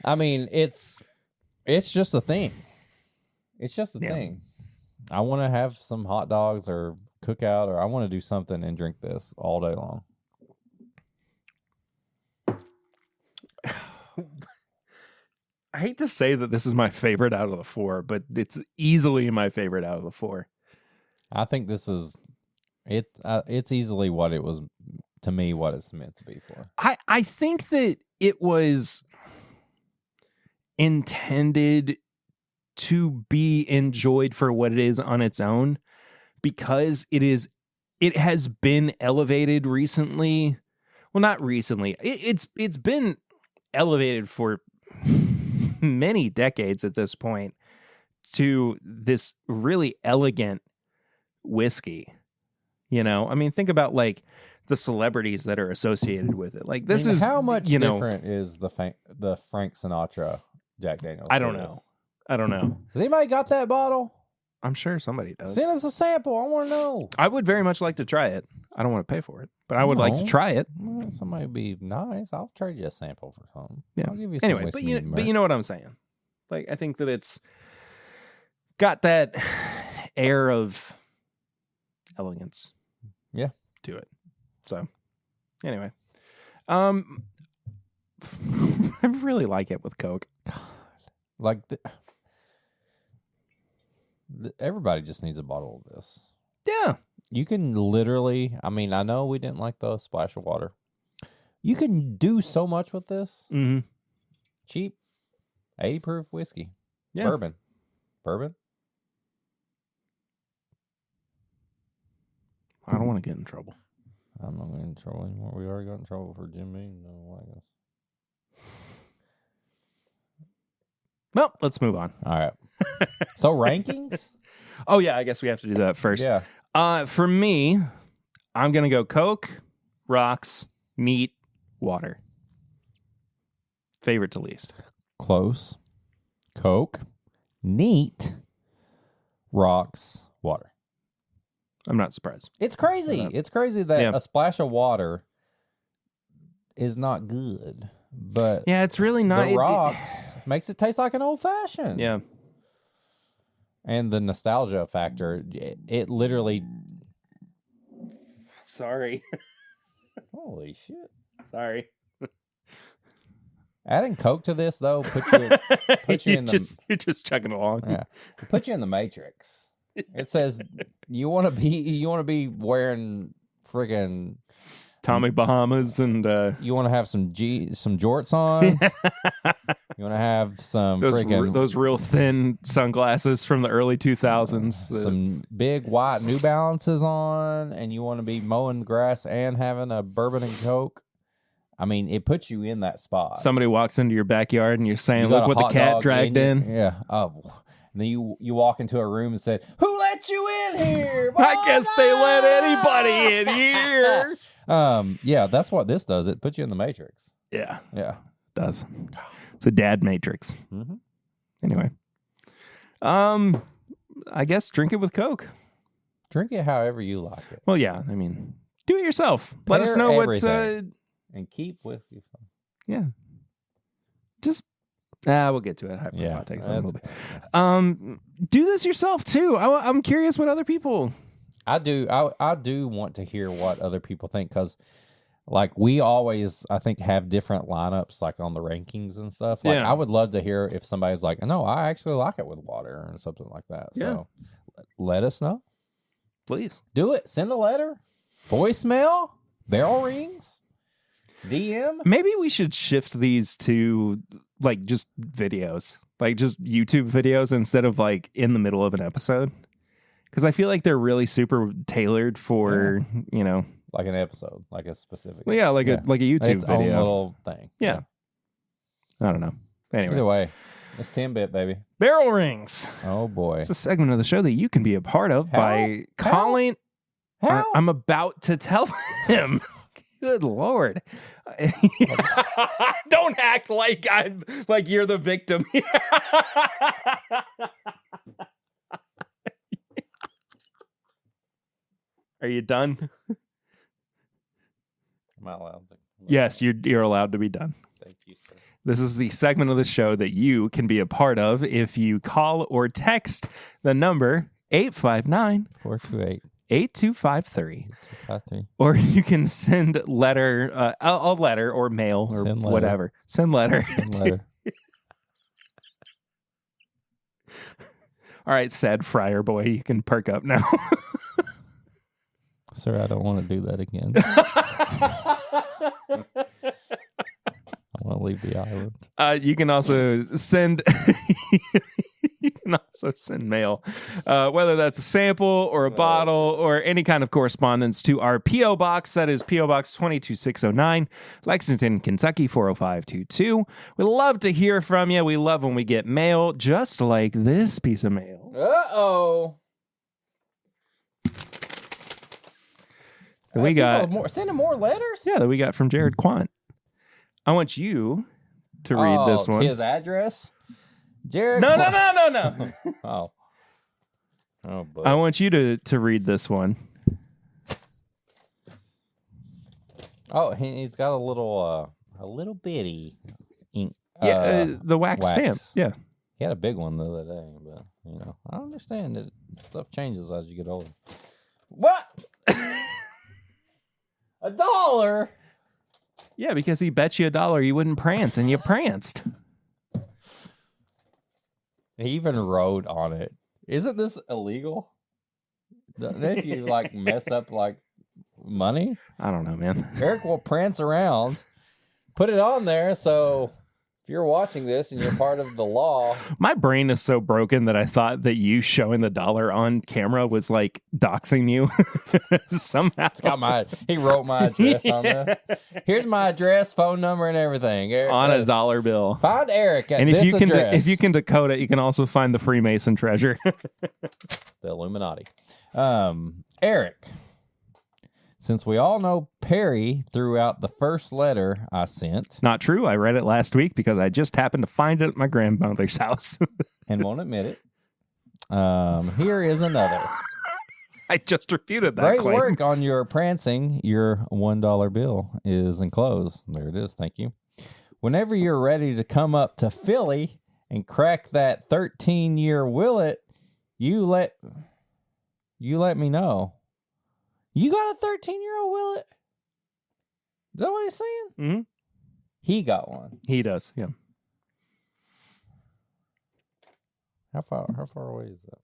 I mean, it's just a thing. It's just a thing. I want to have some hot dogs or cookout, or I want to do something and drink this all day long. I hate to say that this is my favorite out of the four, but it's easily my favorite out of the four. I think this is it. It's easily what it was to me, what it's meant to be for. I think that it was intended to be enjoyed for what it is on its own, because it has been elevated recently. Well, not recently. It's been elevated for many decades at this point to this really elegant whiskey. You know, I mean, think about like the celebrities that are associated with it. Like this is how much different is the Frank Sinatra Jack Daniels? I don't know. Has anybody got that bottle? I'm sure somebody does. Send us a sample. I want to know. I would very much like to try it. I don't want to pay for it, but I would like to try it. Well, somebody would be nice. I'll trade you a sample for something. Yeah. I'll give you some. Anyway, but you know what I'm saying. Like, I think that it's got that air of elegance. Yeah. To it. So, anyway, I really like it with Coke. Like, everybody just needs a bottle of this. Yeah. You can literally, I mean, I know we didn't like the splash of water. You can do so much with this. Mm-hmm. Cheap, 80 proof whiskey. Yeah. Bourbon. I don't want to get in trouble. I'm not getting in trouble anymore. We already got in trouble for Jim Beam. No, I guess. Well, let's move on. All right. So rankings? Oh, yeah, I guess we have to do that first. Yeah. For me, I'm going to go Coke, rocks, neat, water. Favorite to least. Close. Coke, neat, rocks, water. I'm not surprised. It's crazy. It's crazy that a splash of water is not good. But yeah, it's really not. The rocks makes it taste like an old fashioned. Yeah. And the nostalgia factor, it literally. Sorry. Holy shit. Sorry. Adding Coke to this though put you in the. You're just chugging along. Yeah, put you in the Matrix. It says you want to be wearing friggin' Tommy Bahamas and you want to have some jorts on. You want to have some those real thin sunglasses from the early 2000s. Some big white New Balances on, and you want to be mowing the grass and having a bourbon and Coke. I mean, it puts you in that spot. Somebody walks into your backyard and you're saying, "Look what the cat dragged in." Yeah. Oh. And then you walk into a room and said, "Who let you in here?" I guess they let anybody in here. Yeah, that's what this does. It puts you in the Matrix. Yeah. Yeah. It does. The dad Matrix. Mm-hmm. Anyway. I guess drink it with Coke. Drink it however you like it. Well, yeah. I mean, do it yourself. Let us know what and keep whiskey. Yeah. Just we'll get to it. Yeah, takes a little bit. Do this yourself too. I'm curious what other people. I do want to hear what other people think, because like we always, I think, have different lineups like on the rankings and stuff. Like I would love to hear if somebody's like, no, I actually like it with water or something like that. Yeah. So let us know. Please do it. Send a letter, voicemail, barrel rings, DM. Maybe we should shift these to like just videos, like just YouTube videos instead of like in the middle of an episode. Because I feel like they're really super tailored for, like an episode, like a specific. Well, yeah, like a YouTube its video. Own little thing. Yeah. I don't know. Anyway. Either way, it's TIMBP, baby. Barrel rings. Oh, boy. It's a segment of the show that you can be a part of by calling. How? I'm about to tell him. Good Lord. Don't act like you're the victim. Are you done? Am I allowed to? Yes, you're allowed to be done. Thank you, sir. This is the segment of the show that you can be a part of if you call or text the number 859-428-8253. Or you can send a letter or mail or whatever. Send letter. All right, sad Friar boy, you can perk up now. Sir, I don't want to do that again. I want to leave the island. You can also send mail, whether that's a sample or a bottle or any kind of correspondence to our P.O. Box. That is P.O. Box 22609, Lexington, Kentucky 40522. We love to hear from you. We love when we get mail, just like this piece of mail. Uh-oh. We got sending more letters? Yeah, that we got from Jared Quant. I want you to read this one. His address? Jared No. Oh, boy. I want you to read this one. Oh, he's got a little bitty ink. The wax stamp. Yeah. He had a big one the other day, but I understand that stuff changes as you get older. What? $1? Yeah, because he bet you $1 you wouldn't prance, and you pranced. He even wrote on it. Isn't this illegal? If you mess up money? I don't know, man. Eric will prance around, put it on there, so if you're watching this and you're part of the law. My brain is so broken that I thought that you showing the $1 on camera was like doxing you somehow. He wrote my address on this. Here's my address, phone number, and everything. Eric, on a $1 bill. Find Eric at and this address. If you can decode it, you can also find the Freemason treasure. The Illuminati. Eric. Since we all know Perry threw out the first letter I sent. Not true. I read it last week because I just happened to find it at my grandmother's house. And won't admit it. Here is another. I just refuted that Great claim. work on your prancing. Your $1 bill is enclosed. There it is. Thank you. Whenever you're ready to come up to Philly and crack that 13-year Willet, you let me know. You got a 13-year-old Willet? Is that what he's saying? Mm-hmm. He got one. He does, yeah. How far away is that?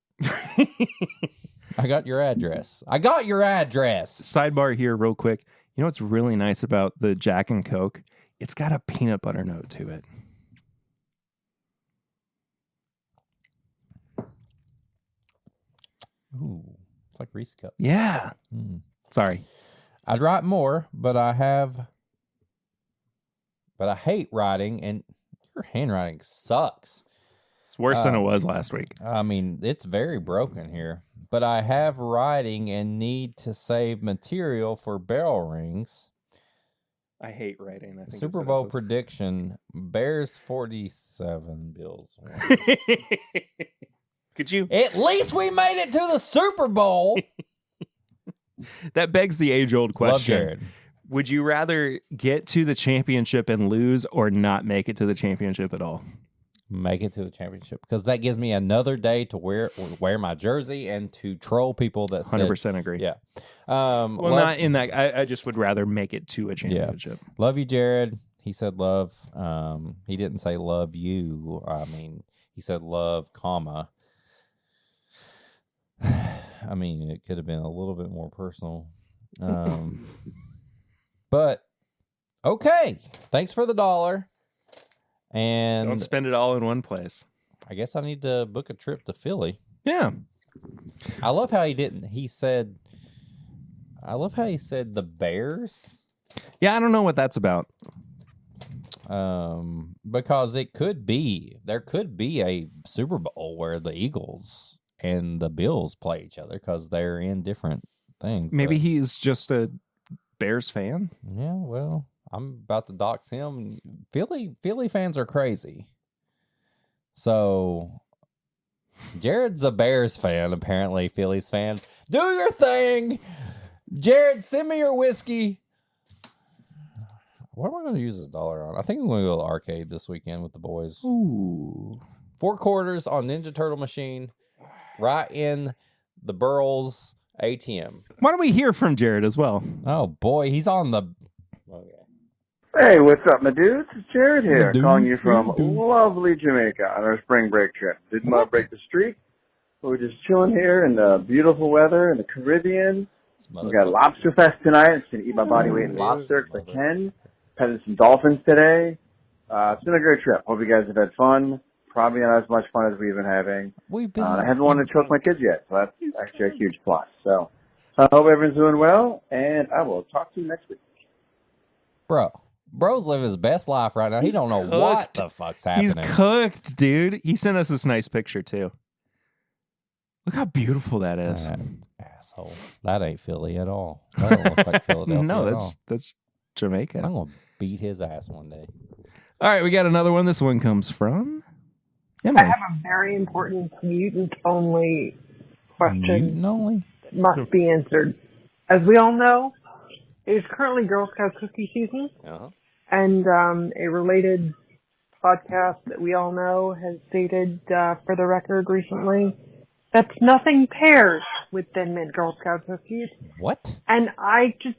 I got your address. Sidebar here real quick. You know what's really nice about the Jack and Coke? It's got a peanut butter note to it. Ooh. It's like Reese Cup. Yeah. Sorry. I'd write more, but I hate writing, and your handwriting sucks. It's worse than it was last week. I mean, it's very broken here. But I have writing and need to save material for barrel rings. I hate writing. I think Super Bowl prediction, Bears 47, Bills 1. Could you? At least we made it to the Super Bowl. That begs the age-old question. Love Jared. Would you rather get to the championship and lose or not make it to the championship at all? Make it to the championship, because that gives me another day to wear my jersey and to troll people that said. 100% agree. Yeah. Not in that. I just would rather make it to a championship. Yeah. Love you, Jared. He said love. He didn't say love you. I mean, he said love, comma. I mean, it could have been a little bit more personal. But, okay. Thanks for the $1. And don't spend it all in one place. I guess I need to book a trip to Philly. Yeah. I love how he said the Bears. Yeah, I don't know what that's about. Because there could be a Super Bowl where the Eagles and the Bills play each other because they're in different things. Maybe he's just a Bears fan. Yeah, well, I'm about to dox him. Philly fans are crazy. So Jared's a Bears fan, apparently. Phillies fans, do your thing. Jared, send me your whiskey. What am I going to use this $1 on? I think I'm going to go to the arcade this weekend with the boys. Ooh. 4 quarters on Ninja Turtle machine, right in the Burl's ATM. Why don't we hear from Jared as well? Oh, boy, he's on the... Okay. Hey, what's up, my dudes? It's Jared here, calling you from lovely Jamaica on our spring break trip. Didn't want to break the streak. We're just chilling here in the beautiful weather in the Caribbean. We got a lobster fest tonight. I'm just going to eat my body weight in lobster because I can. Petted some dolphins today. It's been a great trip. Hope you guys have had fun. Probably not as much fun as we've been having. I haven't wanted to choke my kids yet, so that's actually a huge plus. So I hope everyone's doing well, and I will talk to you next week. Bro's living his best life right now. He don't know what the fuck's happening. He's cooked, dude. He sent us this nice picture, too. Look how beautiful that is. That asshole. That ain't Philly at all. That don't look like Philadelphia No, that's Jamaica. I'm going to beat his ass one day. All right, we got another one. This one comes from I have a very important mutant-only question. Mutant-only? That must be answered. As we all know, it is currently Girl Scout cookie season, and a related podcast that we all know has stated, for the record recently, that nothing pairs with Thin Mint Girl Scout cookies. What? And I just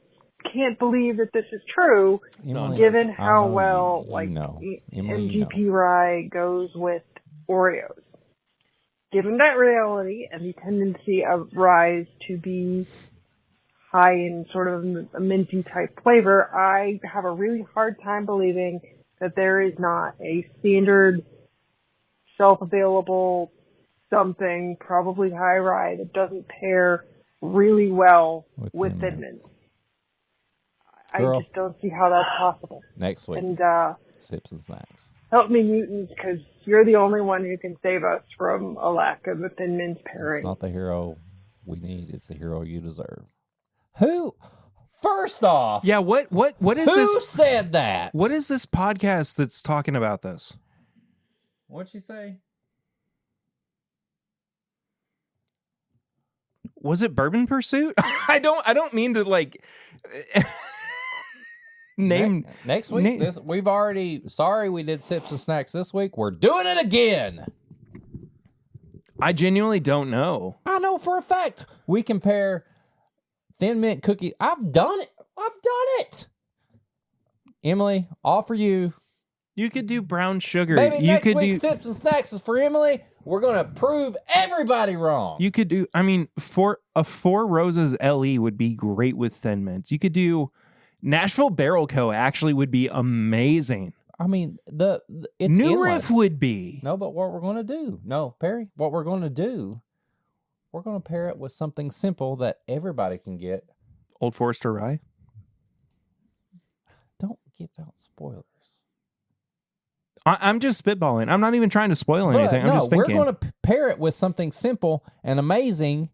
can't believe that this is true, given how well MGP rye goes with Oreos. Given that reality and the tendency of ryes to be high in sort of a minty type flavor, I have a really hard time believing that there is not a standard shelf-available something, probably high rye, that doesn't pair really well with Thin Mint. I just don't see how that's possible. Next week. And Sips and Snacks. help me, mutants, because you're the only one who can save us from a lack of a Thin Mint pairing. It's not the hero we need. It's the hero you deserve. Who? First off, yeah. What is this? Who said that? What is this podcast that's talking about this? What'd she say? Was it Bourbon Pursuit? I don't mean to like name next week. We've already. Sorry, we did Sips and Snacks this week. We're doing it again. I genuinely don't know. I know for a fact we compare Thin Mint cookie. I've done it. Emily, all for you. You could do brown sugar. Maybe you next could week do Sips and Snacks is for Emily. We're gonna prove everybody wrong. You could do. I mean, for a Four Roses LE would be great with Thin Mints. You could do Nashville Barrel Co. Actually, would be amazing. I mean, it's New endless. Riff would be. No, but what we're gonna do? No, Perry. What we're gonna do? We're gonna pair it with something simple that everybody can get. Old Forester Rye. Don't give out spoilers. I'm just spitballing. I'm not even trying to spoil anything. I'm just thinking. We're going to pair it with something simple and amazing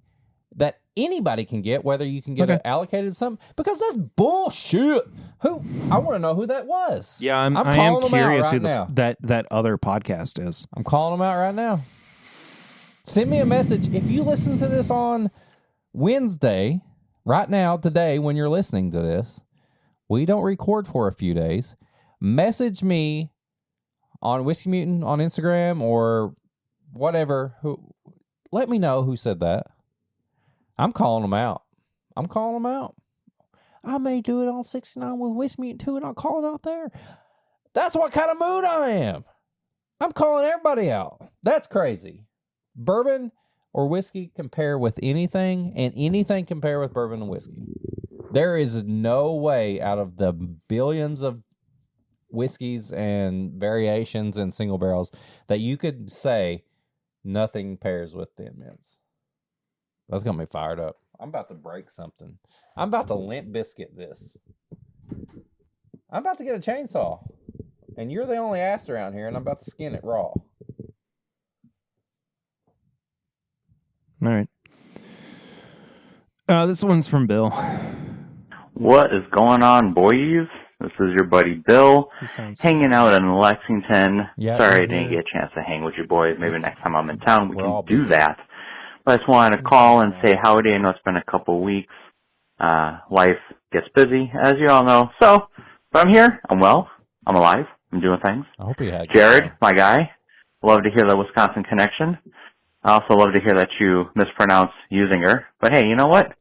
that anybody can get, whether you can get it allocated something, because that's bullshit. I want to know who that was. Yeah, I am curious who that other podcast is. I'm calling them out right now. Send me a message. If you listen to this on Wednesday, right now, today, when you're listening to this, we don't record for a few days. Message me on WhiskeyMutant on Instagram or whatever. Let me know who said that. I'm calling them out. I may do it on 69 with WhiskeyMutant too, and I'll call them out there. That's what kind of mood I am. I'm calling everybody out. That's crazy. Bourbon or whiskey compare with anything, and anything compare with bourbon and whiskey. There is no way out of the billions of whiskeys and variations and single barrels that you could say nothing pairs with Thin Mints. That's going to be fired up. I'm about to break something. I'm about to Limp Biscuit this. I'm about to get a chainsaw. And you're the only ass around here, and I'm about to skin it raw. All right. This one's from Bill. What is going on, boys? This is your buddy Bill, hanging out in Lexington. Yeah, sorry I didn't get a chance to hang with you boys. Maybe next time I'm in town we can do that. But I just wanted to call and say howdy. I know it's been a couple weeks. Life gets busy, as you all know. So, but I'm here. I'm well. I'm alive. I'm doing things. I hope you had Jared, my guy. Love to hear the Wisconsin connection. I also love to hear that you mispronounce Usinger. But hey, you know what?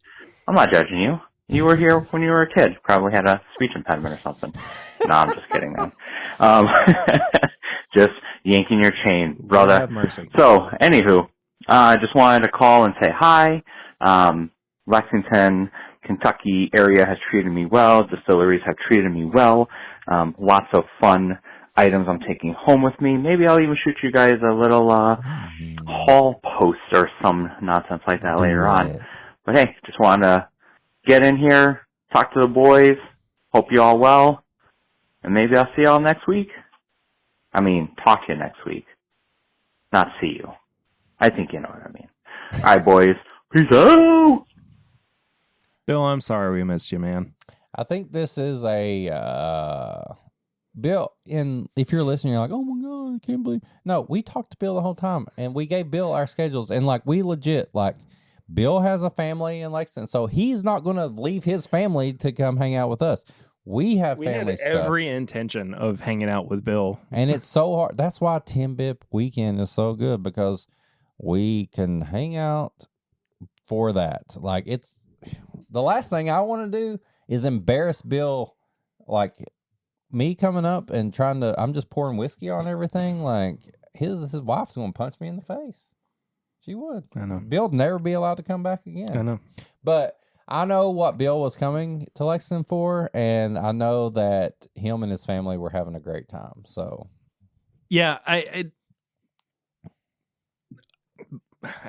I'm not judging you. You were here when you were a kid. Probably had a speech impediment or something. No, I'm just kidding, man. Just yanking your chain, brother. Have mercy. So, anywho, I just wanted to call and say hi. Lexington, Kentucky area has treated me well. Distilleries have treated me well. Lots of fun items I'm taking home with me. Maybe I'll even shoot you guys a little haul post or some nonsense like that later on. But hey, just wanted to get in here, talk to the boys, hope you all well, and maybe I'll see y'all next week. I mean, talk to you next week, not see you. I think you know what I mean. All right, boys. Peace out. Bill, I'm sorry we missed you, man. I think this is a Bill. And if you're listening, you're like, "Oh my god, I can't believe." No, we talked to Bill the whole time, and we gave Bill our schedules, and like we legit like. Bill has a family in Lexington, so he's not going to leave his family to come hang out with us. We have family stuff. We had every intention of hanging out with Bill. And it's so hard. That's why TIMBP weekend is so good, because we can hang out for that. Like, it's the last thing I want to do is embarrass Bill. Like, me coming up and I'm just pouring whiskey on everything. Like, his wife's going to punch me in the face. She would. I know. Bill would never be allowed to come back again. I know. But I know what Bill was coming to Lexington for, and I know that him and his family were having a great time. So, yeah, I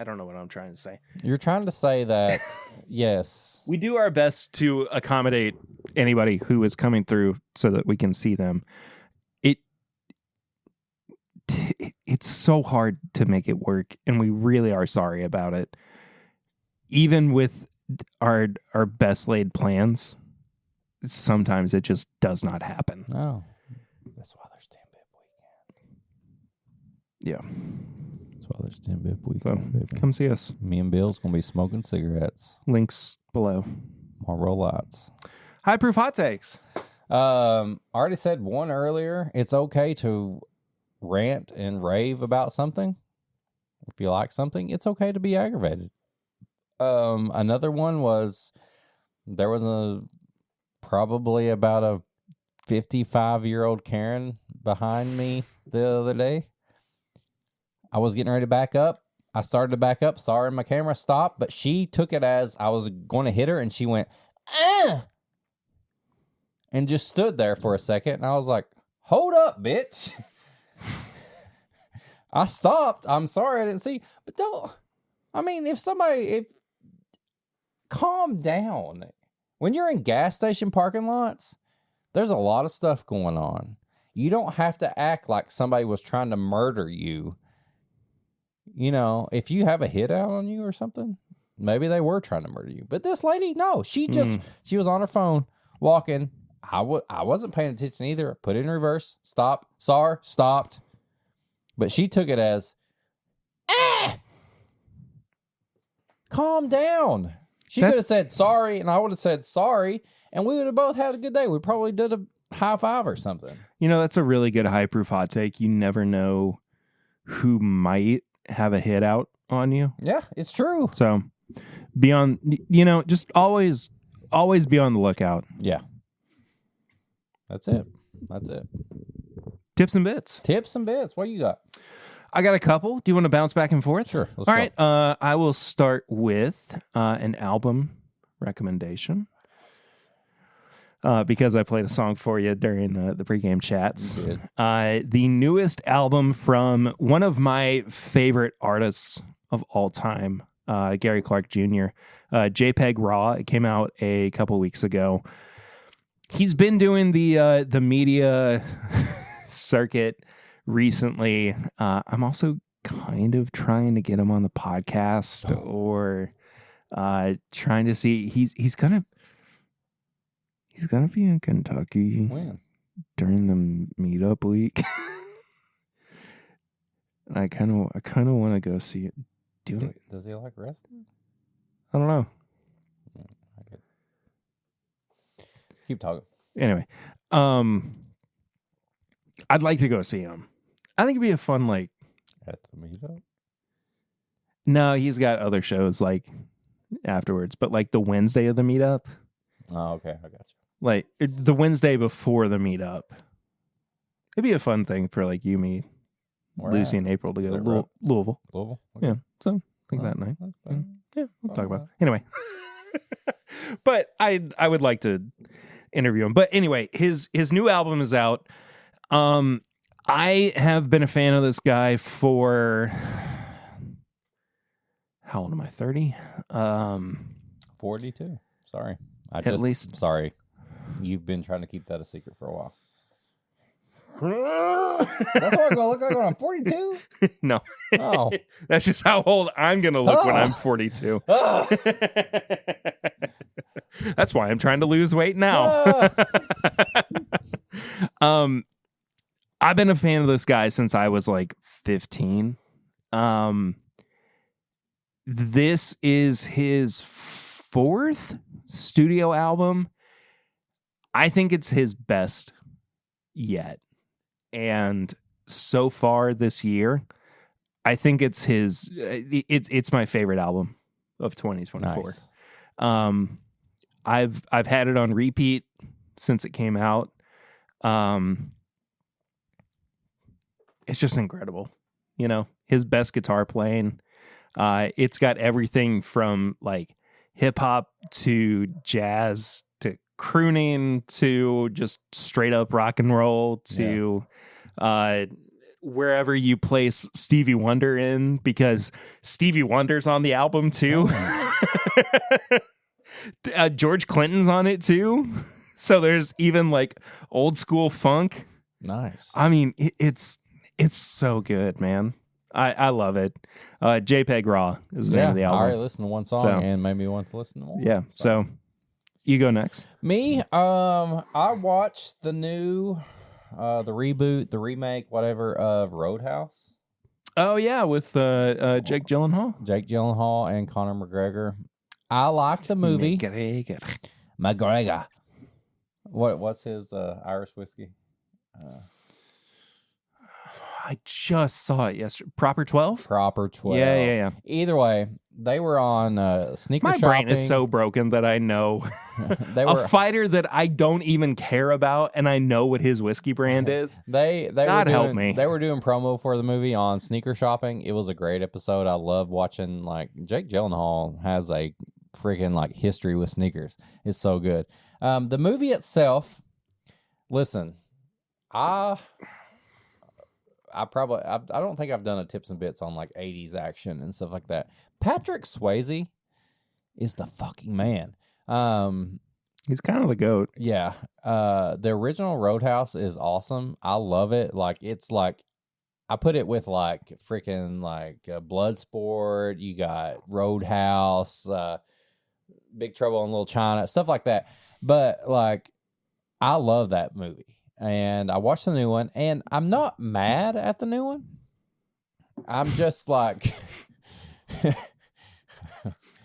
don't know what I'm trying to say. You're trying to say that, yes. We do our best to accommodate anybody who is coming through so that we can see them. It's so hard to make it work, and we really are sorry about it. Even with our best laid plans, sometimes it just does not happen. No. That's why there's TIMBP weekend. Yeah. That's why there's TIMBP weekend. So, come see us. Me and Bill's going to be smoking cigarettes. Links below. Marlboro Lights. High proof hot takes. I already said one earlier. It's okay to rant and rave about something. If you like something, it's okay to be aggravated. Another one was, there was probably about a 55-year-old Karen behind me the other day. I was getting ready to back up. I started to back up. Sorry, my camera stopped, but she took it as I was going to hit her, and she went, "Ah!" and just stood there for a second. And I was like, "Hold up, bitch." I stopped. I'm sorry I didn't see. But calm down. When you're in gas station parking lots, there's a lot of stuff going on. You don't have to act like somebody was trying to murder you. You know, if you have a hit out on you or something, maybe they were trying to murder you. But this lady, no, she was on her phone walking. I wasn't paying attention either. Put it in reverse. Stop. Sorry. Stopped. But she took it as, calm down. She could have said sorry, and I would have said sorry, and we would have both had a good day. We probably did a high five or something. You know, that's a really good high proof hot take. You never know who might have a hit out on you. Yeah, it's true. So just always be on the lookout. Yeah. That's it. Tips and bits. What you got? I got a couple. Do you want to bounce back and forth? Sure. All right. I will start with an album recommendation because I played a song for you during the pregame chats. You did. The newest album from one of my favorite artists of all time, Gary Clark Jr., JPEG Raw. It came out a couple weeks ago. He's been doing the media circuit recently. I'm also kind of trying to get him on the podcast or trying to see he's gonna be in Kentucky during the meetup week. And I kind of want to go see it. Does he like wrestling? I don't know. Keep talking. Anyway, I'd like to go see him. I think it'd be a fun, like... At the meetup? No, he's got other shows, like, afterwards. But, like, the Wednesday of the meetup. Oh, okay. I got you. Like, the Wednesday before the meetup. It'd be a fun thing for, like, you, me, Lucy, and April to go to Louisville. Louisville? Okay. Yeah, so I think that night. Yeah, we'll talk about it. Anyway. But I would like to interview him. But anyway, his new album is out. I have been a fan of this guy for, how old am I? 30? 42. Sorry. At least. Sorry. You've been trying to keep that a secret for a while. That's what I'm going to look like when I'm 42? No. Oh. That's just how old I'm going to look when I'm 42. That's why I'm trying to lose weight now. I've been a fan of this guy since I was like 15. This is his 4th studio album. I think it's his best yet. And so far this year, I think it's it's my favorite album of 2024. Nice. I've had it on repeat since it came out. It's just incredible. You know, his best guitar playing. It's got everything from like hip hop to jazz to crooning to just straight up rock and roll to wherever you place Stevie Wonder in, because Stevie Wonder's on the album too. George Clinton's on it too. So there's even like old school funk. Nice. I mean, it's so good, man. I love it. JPEG Raw is the name of the album. I already listened to one song and made me want to listen to more. Yeah. So you go next. Me, I watched the new, the reboot, the remake, whatever, of Roadhouse. Oh yeah, with Jake Gyllenhaal. Jake Gyllenhaal and Conor McGregor. I liked the movie. McGregor. What's his Irish whiskey? I just saw it yesterday. Proper 12? Proper 12. Yeah. Either way, they were on sneaker shopping. My brain is so broken that I know a fighter that I don't even care about, and I know what his whiskey brand is. God help me. They were doing promo for the movie on Sneaker Shopping. It was a great episode. I love watching, like, Jake Gyllenhaal has a freaking, like, history with sneakers. It's so good. The movie itself, listen, I don't think I've done a tips and bits on like 80s action and stuff like that. Patrick Swayze is the fucking man. He's kind of the GOAT. Yeah. The original Roadhouse is awesome. I love it. Like, it's like, I put it with like freaking like Bloodsport. You got Roadhouse, Big Trouble in Little China, stuff like that. But like, I love that movie. And I watched the new one, and I'm not mad at the new one. I'm just like...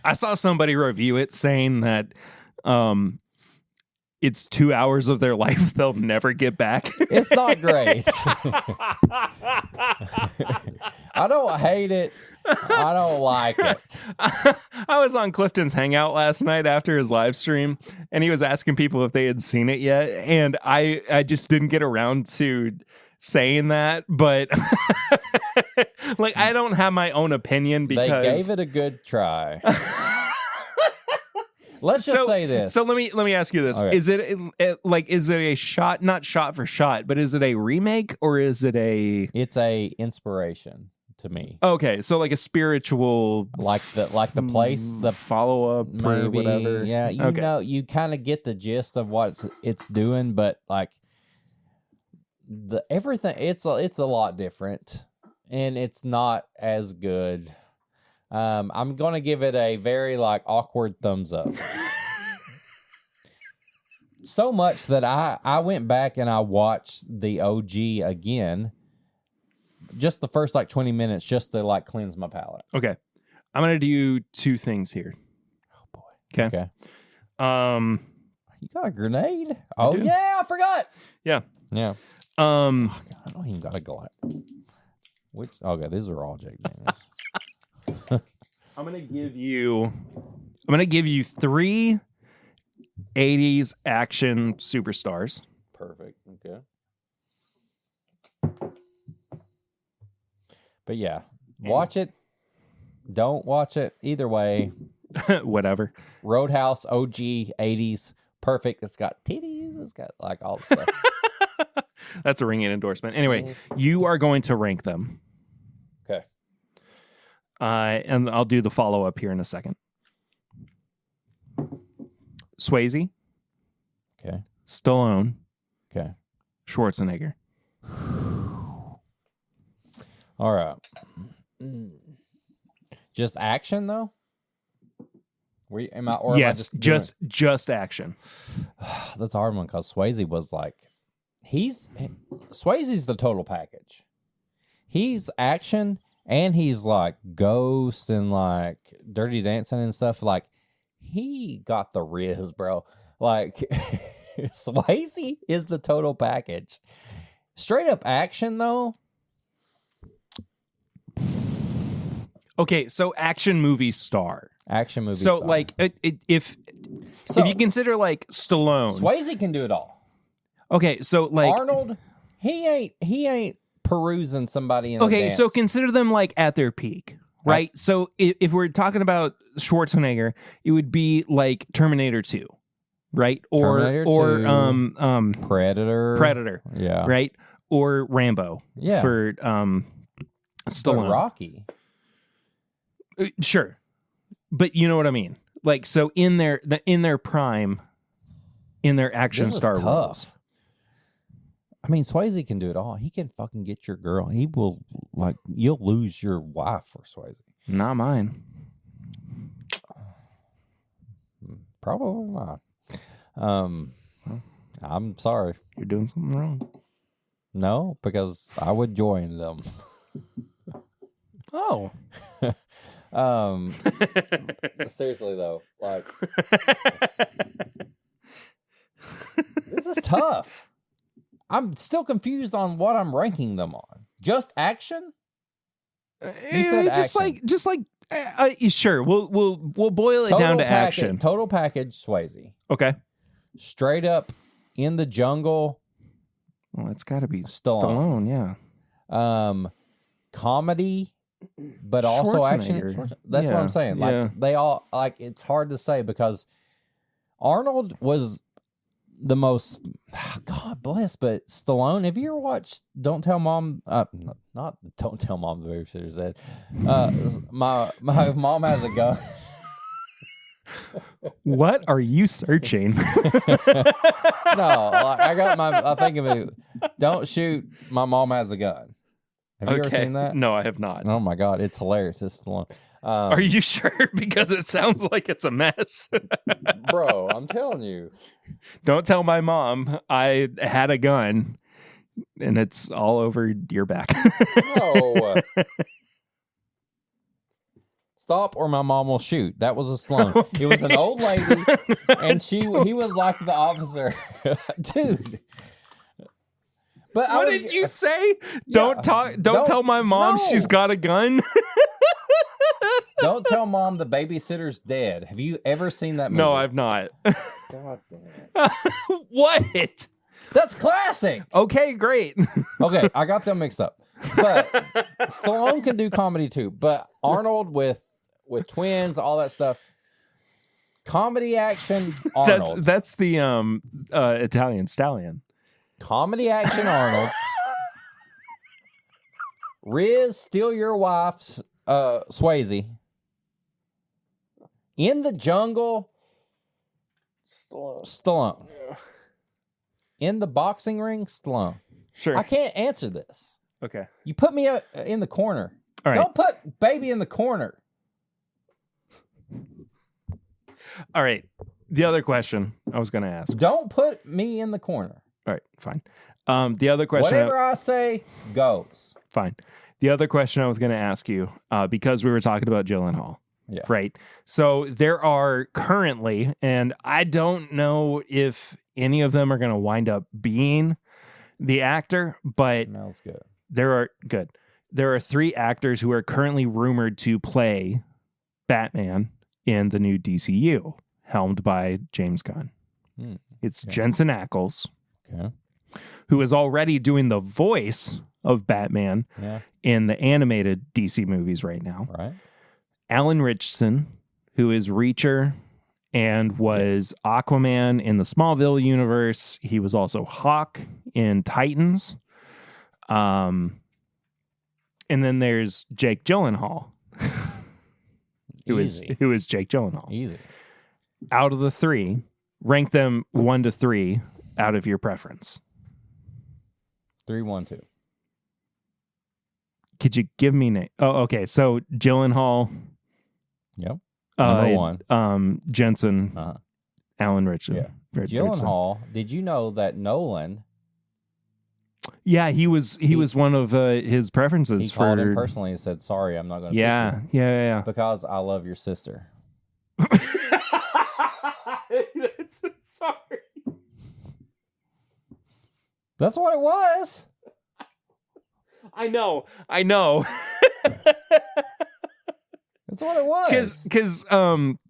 I saw somebody review it saying that it's 2 hours of their life they'll never get back. It's not great. I don't hate it. I don't like it. I was on Clifton's Hangout last night after his live stream, and he was asking people if they had seen it yet, and I just didn't get around to saying that, but like, I don't have my own opinion because they gave it a good try. Let's just say this. So let me ask you this: okay. Is it a shot, not shot for shot, but is it a remake or is it a? It's a inspiration to me. Okay, so like a spiritual, like the place, the follow up or whatever. Yeah, you know, you kind of get the gist of what it's doing, but like everything, it's a lot different, and it's not as good. I'm going to give it a very like awkward thumbs up. So much that I went back and I watched the OG again, just the first like 20 minutes, just to like cleanse my palate. Okay. I'm going to do two things here. Oh boy. Okay. You got a grenade? Oh yeah, I forgot. Yeah. Yeah. I don't even got a glut. Okay, these are all Jake Daniels. I'm gonna give you 3 80s action superstars. Perfect. Okay. But yeah, watch it. Don't watch it. Either way. Whatever. Roadhouse OG 80s. Perfect. It's got titties. It's got like all the stuff. That's a ringing endorsement. Anyway, you are going to rank them. Okay. And I'll do the follow-up here in a second. Swayze. Okay. Stallone. Okay. Schwarzenegger. All right. Just action though? Yes, just action. That's a hard one because Swayze was like, Swayze's the total package. He's action and he's like Ghost and like Dirty Dancing and stuff. Like he got the riz, bro. Like Swayze is the total package. Straight up action though. Okay, so action movie star. Action movie so star. Like if you consider like Stallone, Swayze can do it all. Okay, so like Arnold, he ain't perusing somebody in a dance. So consider them like at their peak, right? So if we're talking about Schwarzenegger, it would be like Terminator 2, right? Terminator 2, Predator. Yeah. Right? Or Rambo. Yeah. For Stallone. But Rocky. Sure. But you know what I mean? Like so in their prime, in their action star roles. I mean, Swayze can do it all. He can fucking get your girl. He will, like, you'll lose your wife for Swayze. Not mine. Probably not. I'm sorry. You're doing something wrong. No, because I would join them. Oh. Seriously, though, like, this is tough. I'm still confused on what I'm ranking them on. Just action? You said just action. Sure. We'll boil it down to action. Total package, Swayze. Okay. Straight up in the jungle. Well, it's got to be Stallone. Yeah. Comedy, but also action. That's what I'm saying. Like they all like. It's hard to say because Arnold was the most, God bless, but Stallone, have you ever watched Don't Tell Mom, not Don't Tell Mom the Babysitter's Dead, my mom has a gun. What are you searching? No, I think of it, Don't Shoot, My Mom Has a Gun. Have you ever seen that? No, I have not. Oh my God, it's hilarious. It's Stallone. Are you sure? Because it sounds like it's a mess. Bro, I'm telling you. Don't tell my mom I had a gun and it's all over your back. No. Stop or my mom will shoot. That was a Stallone. Okay. It was an old lady and he was like the officer. Dude. But what did you say? Yeah, don't tell my mom she's got a gun. Don't tell mom the babysitter's dead. Have you ever seen that movie? No, I've not. God damn it. What? That's classic. Okay, great. Okay, I got them mixed up. But Stallone can do comedy too. But Arnold with twins, all that stuff. Comedy action, Arnold. That's the Italian stallion. Comedy action, Arnold. Riz, Steal Your Wife's Swayze. In the Jungle, Stallone. Yeah. In the boxing ring, Stallone. Sure. I can't answer this. Okay. You put me in the corner. All right. Don't put baby in the corner. All right. The other question I was going to ask. Don't put me in the corner. All right. Fine. The other question. Whatever I say goes. Fine. The other question I was going to ask you, because we were talking about Gyllenhaal. Yeah. Right. So there are currently, and I don't know if any of them are going to wind up being the actor, but smells good. There are 3 actors who are currently rumored to play Batman in the new DCU, helmed by James Gunn. It's Jensen Ackles, who is already doing the voice of Batman in the animated DC movies right now. Right. Alan Ritchson, who is Reacher and was Aquaman in the Smallville universe. He was also Hawk in Titans. And then there's Jake Gyllenhaal, who is Jake Gyllenhaal. Easy. Out of the three, rank them 1 to 3 out of your preference. 3, 1, 2. Could you give me name? Oh, okay. So Gyllenhaal. Yep. Number 1. Jensen. Alan Richardson. Yeah. Gyllenhaal. Did you know that Nolan? Yeah, he was one of his preferences. He called him personally and said, "Sorry, I'm not going to." Yeah. Because I love your sister. Sorry. That's what it was. I know. That's what it was. Because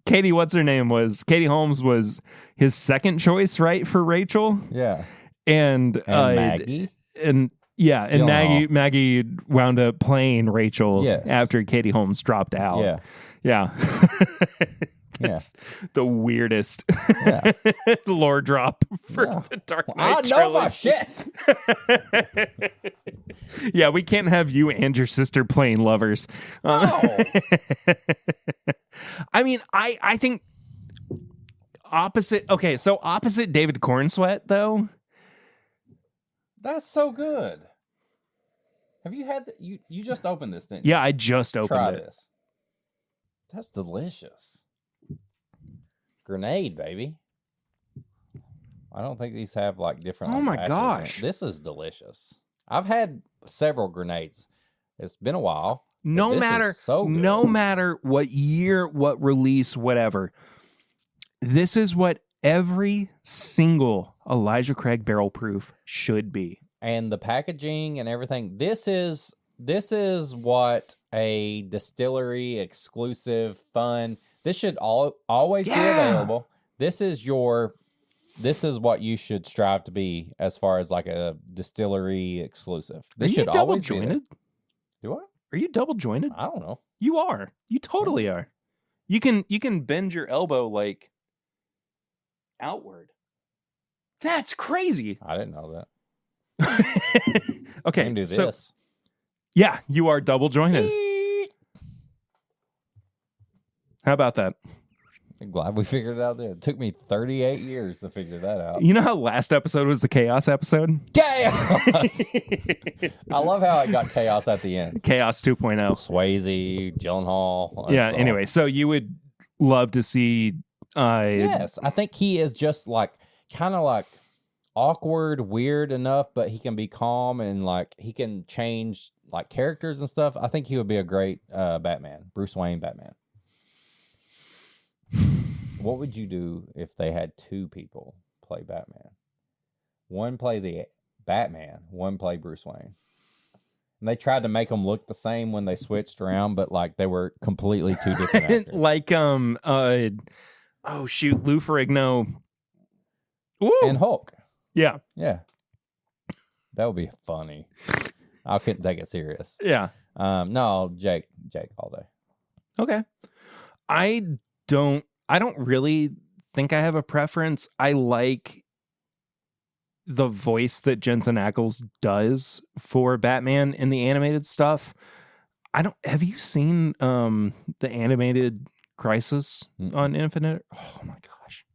Katie, what's her name was? Katie Holmes was his second choice, right, for Rachel? Yeah. And Maggie. And Maggie wound up playing Rachel after Katie Holmes dropped out. Yeah. That's the weirdest lore drop for the Dark Knight trilogy. I know my shit. Yeah, we can't have you and your sister playing lovers. No. I mean, I think opposite. Okay, so opposite David Cornsweet, though. That's so good. Have you had you just opened this, didn't you? Yeah, I just opened it. This. That's delicious. Grenade, baby. I don't think these have like different. Oh my gosh. This is delicious. I've had several grenades. It's been a while. No matter what year, what release, whatever. This is what every single Elijah Craig barrel proof should be. And the packaging and everything. This is what a distillery exclusive fun. This should always be available. This is what you should strive to be as far as like a distillery exclusive. This should always be there. Do I? Are you double jointed? I don't know. You are. You totally are. You can bend your elbow like outward. That's crazy. I didn't know that. Okay. You can do this. Yeah, you are double jointed. How about that? I'm glad we figured it out there. It took me 38 years to figure that out. You know how last episode was the chaos episode? Chaos! I love how it got chaos at the end. Chaos 2.0. Swayze, Gyllenhaal. Yeah, anyway, so you would love to see... yes, I think he is just like, kind of like awkward, weird enough, but he can be calm and like he can change like characters and stuff. I think he would be a great Batman, Bruce Wayne Batman. What would you do if they had two people play Batman? One play the Batman, one play Bruce Wayne. And they tried to make them look the same when they switched around, but like they were completely two different actors. Like Lou Ferrigno. Ooh. And Hulk. Yeah. Yeah. That would be funny. I couldn't take it serious. Yeah. No, Jake all day. Okay. I don't really think I have a preference. I like the voice that Jensen Ackles does for Batman in the animated stuff. Have you seen the animated Crisis on Infinite? Oh my gosh.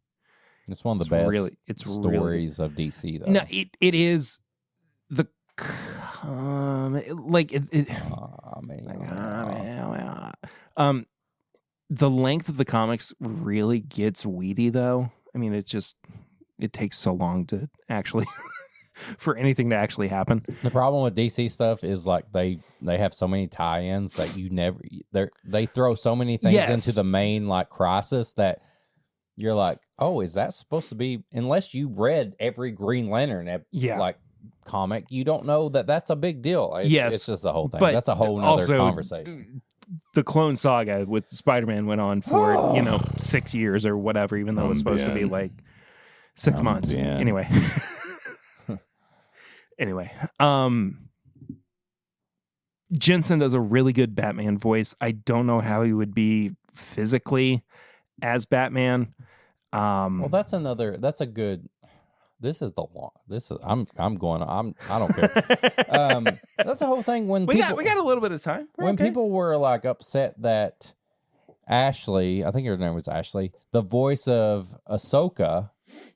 It's one of the best stories of DC though. No, it is the the length of the comics really gets weedy, though. I mean, it takes so long to actually for anything to actually happen. The problem with DC stuff is like they have so many tie-ins that they throw so many things into the main like crisis that you're like, oh, is that supposed to be? Unless you read every Green Lantern like comic, you don't know that that's a big deal. It's just the whole thing. But that's a whole nother conversation. The Clone Saga with Spider-Man went on for 6 years or whatever, even though it was supposed to be like 6 months. Anyway, Jensen does a really good Batman voice. I don't know how he would be physically as Batman. Well, that's a good. This is the long. This is I don't care. That's the whole thing. When we got a little bit of time. When people were like upset that Ashley, I think her name was Ashley, the voice of Ahsoka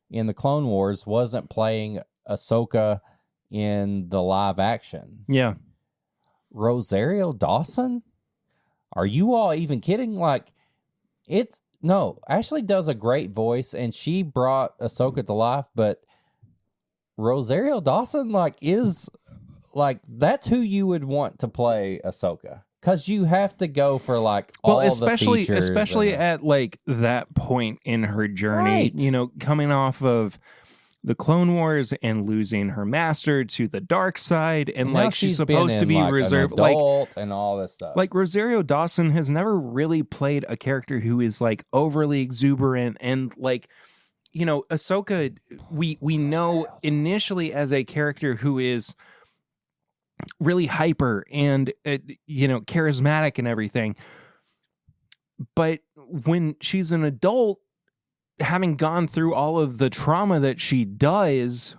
in the Clone Wars, wasn't playing Ahsoka in the live action. Yeah. Rosario Dawson? Are you all even kidding? Like, Ashley does a great voice, and she brought Ahsoka to life, but Rosario Dawson, is that's who you would want to play Ahsoka. Because you have to go for all the features. Especially at that point in her journey, right. Coming off of the Clone Wars and losing her master to the dark side, and she's supposed to be reserved, an adult and all this stuff. Rosario Dawson has never really played a character who is overly exuberant and Ahsoka. We know initially as a character who is really hyper and charismatic and everything, but when she's an adult, having gone through all of the trauma that she does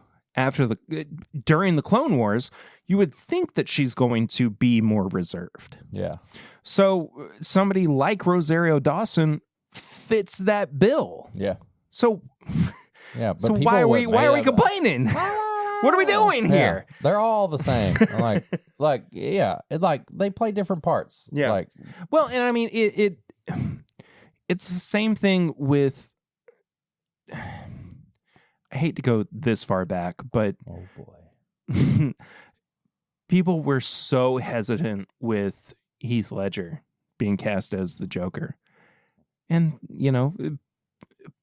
during the Clone Wars, you would think that she's going to be more reserved. Yeah. So somebody like Rosario Dawson fits that bill. Yeah. So yeah, but so why are we complaining? What are we doing here? They're all the same. They play different parts. Yeah. Well, and I mean it's the same thing with. I hate to go this far back, but oh boy, people were so hesitant with Heath Ledger being cast as the Joker, and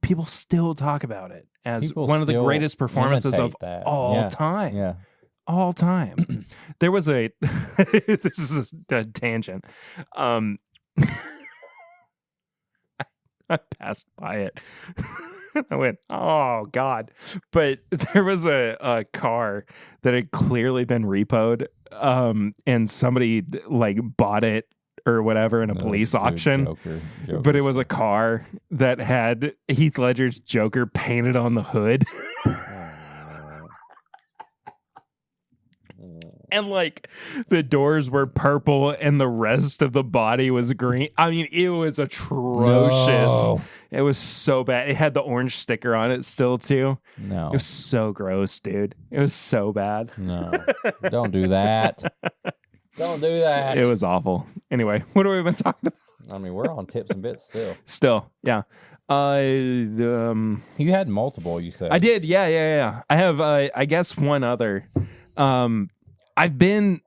people still talk about it as one of the greatest performances of all time. Yeah. All time. There was this is a tangent. I passed by it. I went, oh God. But there was a car that had clearly been repoed, and somebody bought it or whatever in a police auction. Joker. But it was a car that had Heath Ledger's Joker painted on the hood. And the doors were purple and the rest of the body was green. I mean, it was atrocious. No. It was so bad. It had the orange sticker on it still too. No. It was so gross, dude. It was so bad. No. Don't do that. Don't do that. It was awful. Anyway, what have we been talking about? I mean, we're on tips and bits still. Still, yeah. You had multiple, you said. I did, yeah. I have, I guess, one other. I've been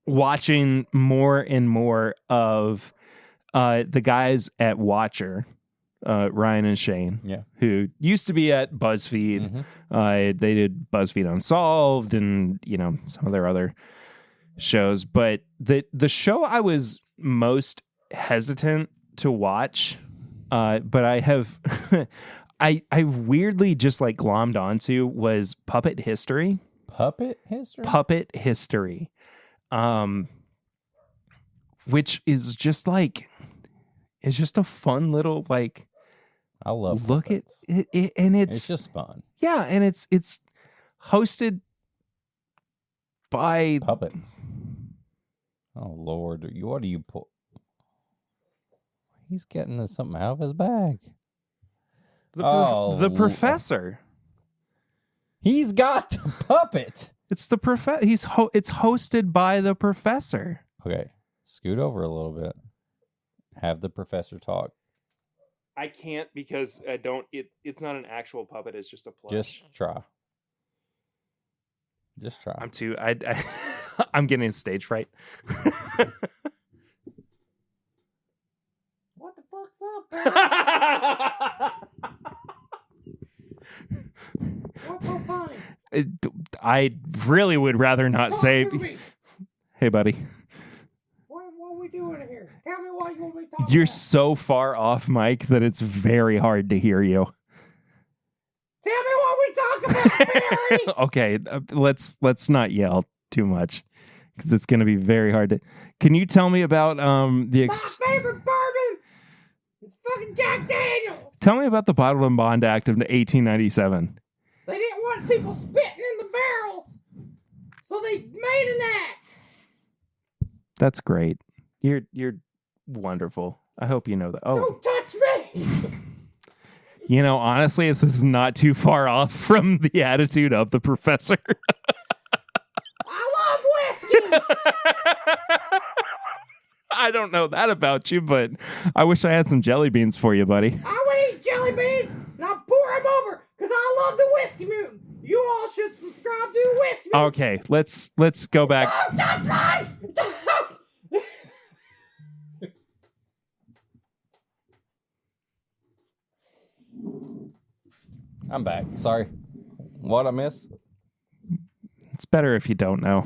watching more and more of the guys at Watcher, Ryan and Shane, who used to be at BuzzFeed. Mm-hmm. They did BuzzFeed Unsolved and some of their other shows. But the show I was most hesitant to watch, but I have I weirdly just glommed onto was Puppet History. Puppet History? Puppet History. Which is just it's just a fun little I love look puppets. at it, and it's just fun. Yeah, and it's hosted by puppets. Oh Lord, what do you pull? He's getting something out of his bag. The professor. He's got the puppet. It's the it's hosted by the professor. Okay, scoot over a little bit. Have the professor talk. I can't because I don't. It's not an actual puppet. It's just a plush. Just try. I'm too. I'm getting stage fright. What the fuck's up? What's so funny? I really would rather not say. Hey, buddy. What are we doing here? Tell me what you want me to talk You're about. so far off mic that it's very hard to hear you. Tell me what we talk about, Barry. Okay, let's not yell too much because it's going to be very hard to. Can you tell me about My favorite bourbon It's fucking Jack Daniels. Tell me about the Bottled and Bond Act of 1897. They didn't want people spitting in the barrels, so they made an act. That's great. You're wonderful. I hope you know that. Oh, don't touch me. You know, honestly, this is not too far off from the attitude of the professor. I love whiskey. I don't know that about you, but I wish I had some jelly beans for you, buddy. I would eat jelly beans, and I'll pour them over, because I love the Whiskey Mutant. You all should subscribe to the Whiskey Mutant. Okay, let's go back. Don't touch me! Don't. I'm back. Sorry. What I miss? It's better if you don't know.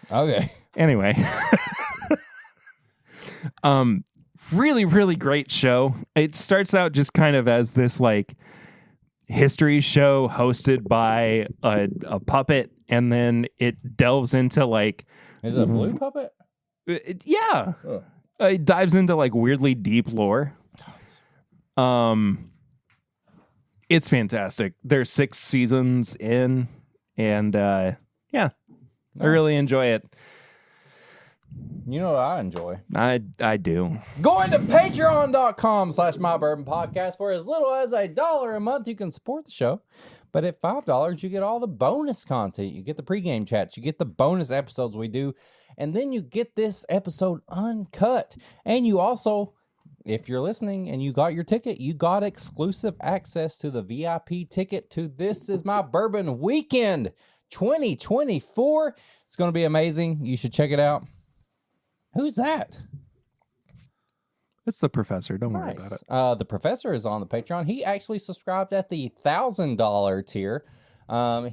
Okay. Anyway. Really, really great show. It starts out just kind of as this like history show hosted by a puppet, and then it delves into like... Is it a blue puppet? Yeah. Oh. It dives into like weirdly deep lore. It's fantastic. There's 6 seasons in, and yeah, nice. I really enjoy it. You know what I enjoy? I do. Going to patreon.com/mybourbonpodcast for as little as $1 a month. You can support the show. But at $5, you get all the bonus content. You get the pregame chats. You get the bonus episodes we do. And then you get this episode uncut. And you also, if you're listening and you got your ticket, you got exclusive access to the VIP ticket to This Is My Bourbon Weekend 2024. It's going to be amazing. You should check it out. Who's that? It's the professor. Don't worry about it. The professor is on the Patreon. He actually subscribed at the $1,000 tier.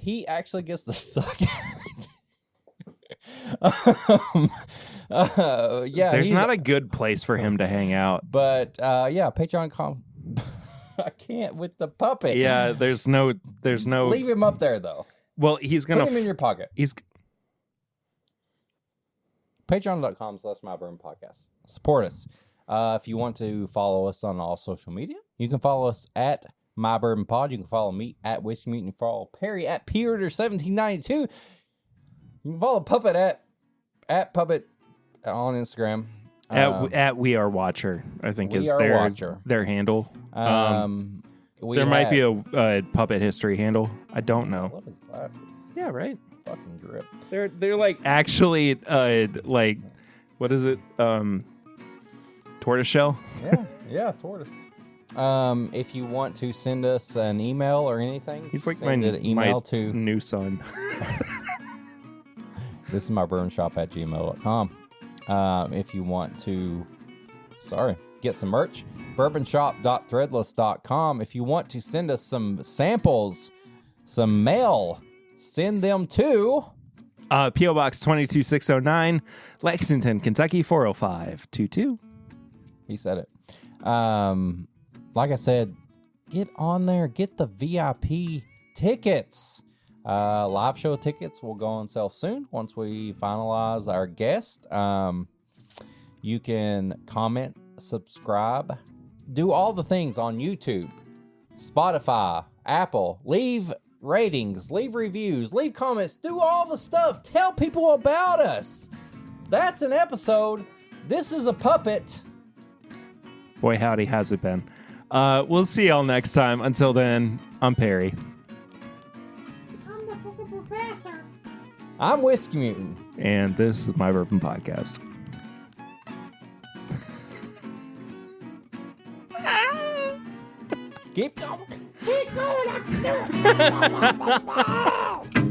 He actually gets the suck yeah, there's not a good place for him to hang out. But yeah, Patreon.com. I can't with the puppet. Yeah, there's no. Leave him up there though. Well, he's gonna put him in your pocket. He's Patreon.com/mybourbonpodcast. Support us. If you want to follow us on all social media, you can follow us at MyBourbonPod. You can follow me at WhiskeyMutant. You can follow Perry at Peerder1792. You can follow Puppet at Puppet on Instagram. At We Are Watcher, I think is their handle. There might be a Puppet History handle. I don't know. I love his glasses. Yeah, right. Fucking drip. They're like actually like what is it? Tortoiseshell? Yeah, tortoise. If you want to send us an email or anything, he's like my to new son. This is mybourbonshop@gmail.com. If you want to, get some merch, bourbonshop.threadless.com. If you want to send us some samples, some mail, send them to P.O. Box 22609, Lexington, Kentucky 40522. He said it. Like I said, get on there, get the VIP tickets. Live show tickets will go on sale soon once we finalize our guest. You can comment, subscribe, do all the things on YouTube, Spotify, Apple. Leave ratings, leave reviews, leave comments, do all the stuff. Tell people about us. That's an episode. This is a puppet. Boy, howdy, has it been. We'll see y'all next time. Until then, I'm Perry. I'm the fucking professor. I'm Whiskey Mutant. And this is My Bourbon Podcast. Keep going. Keep going. I can do it.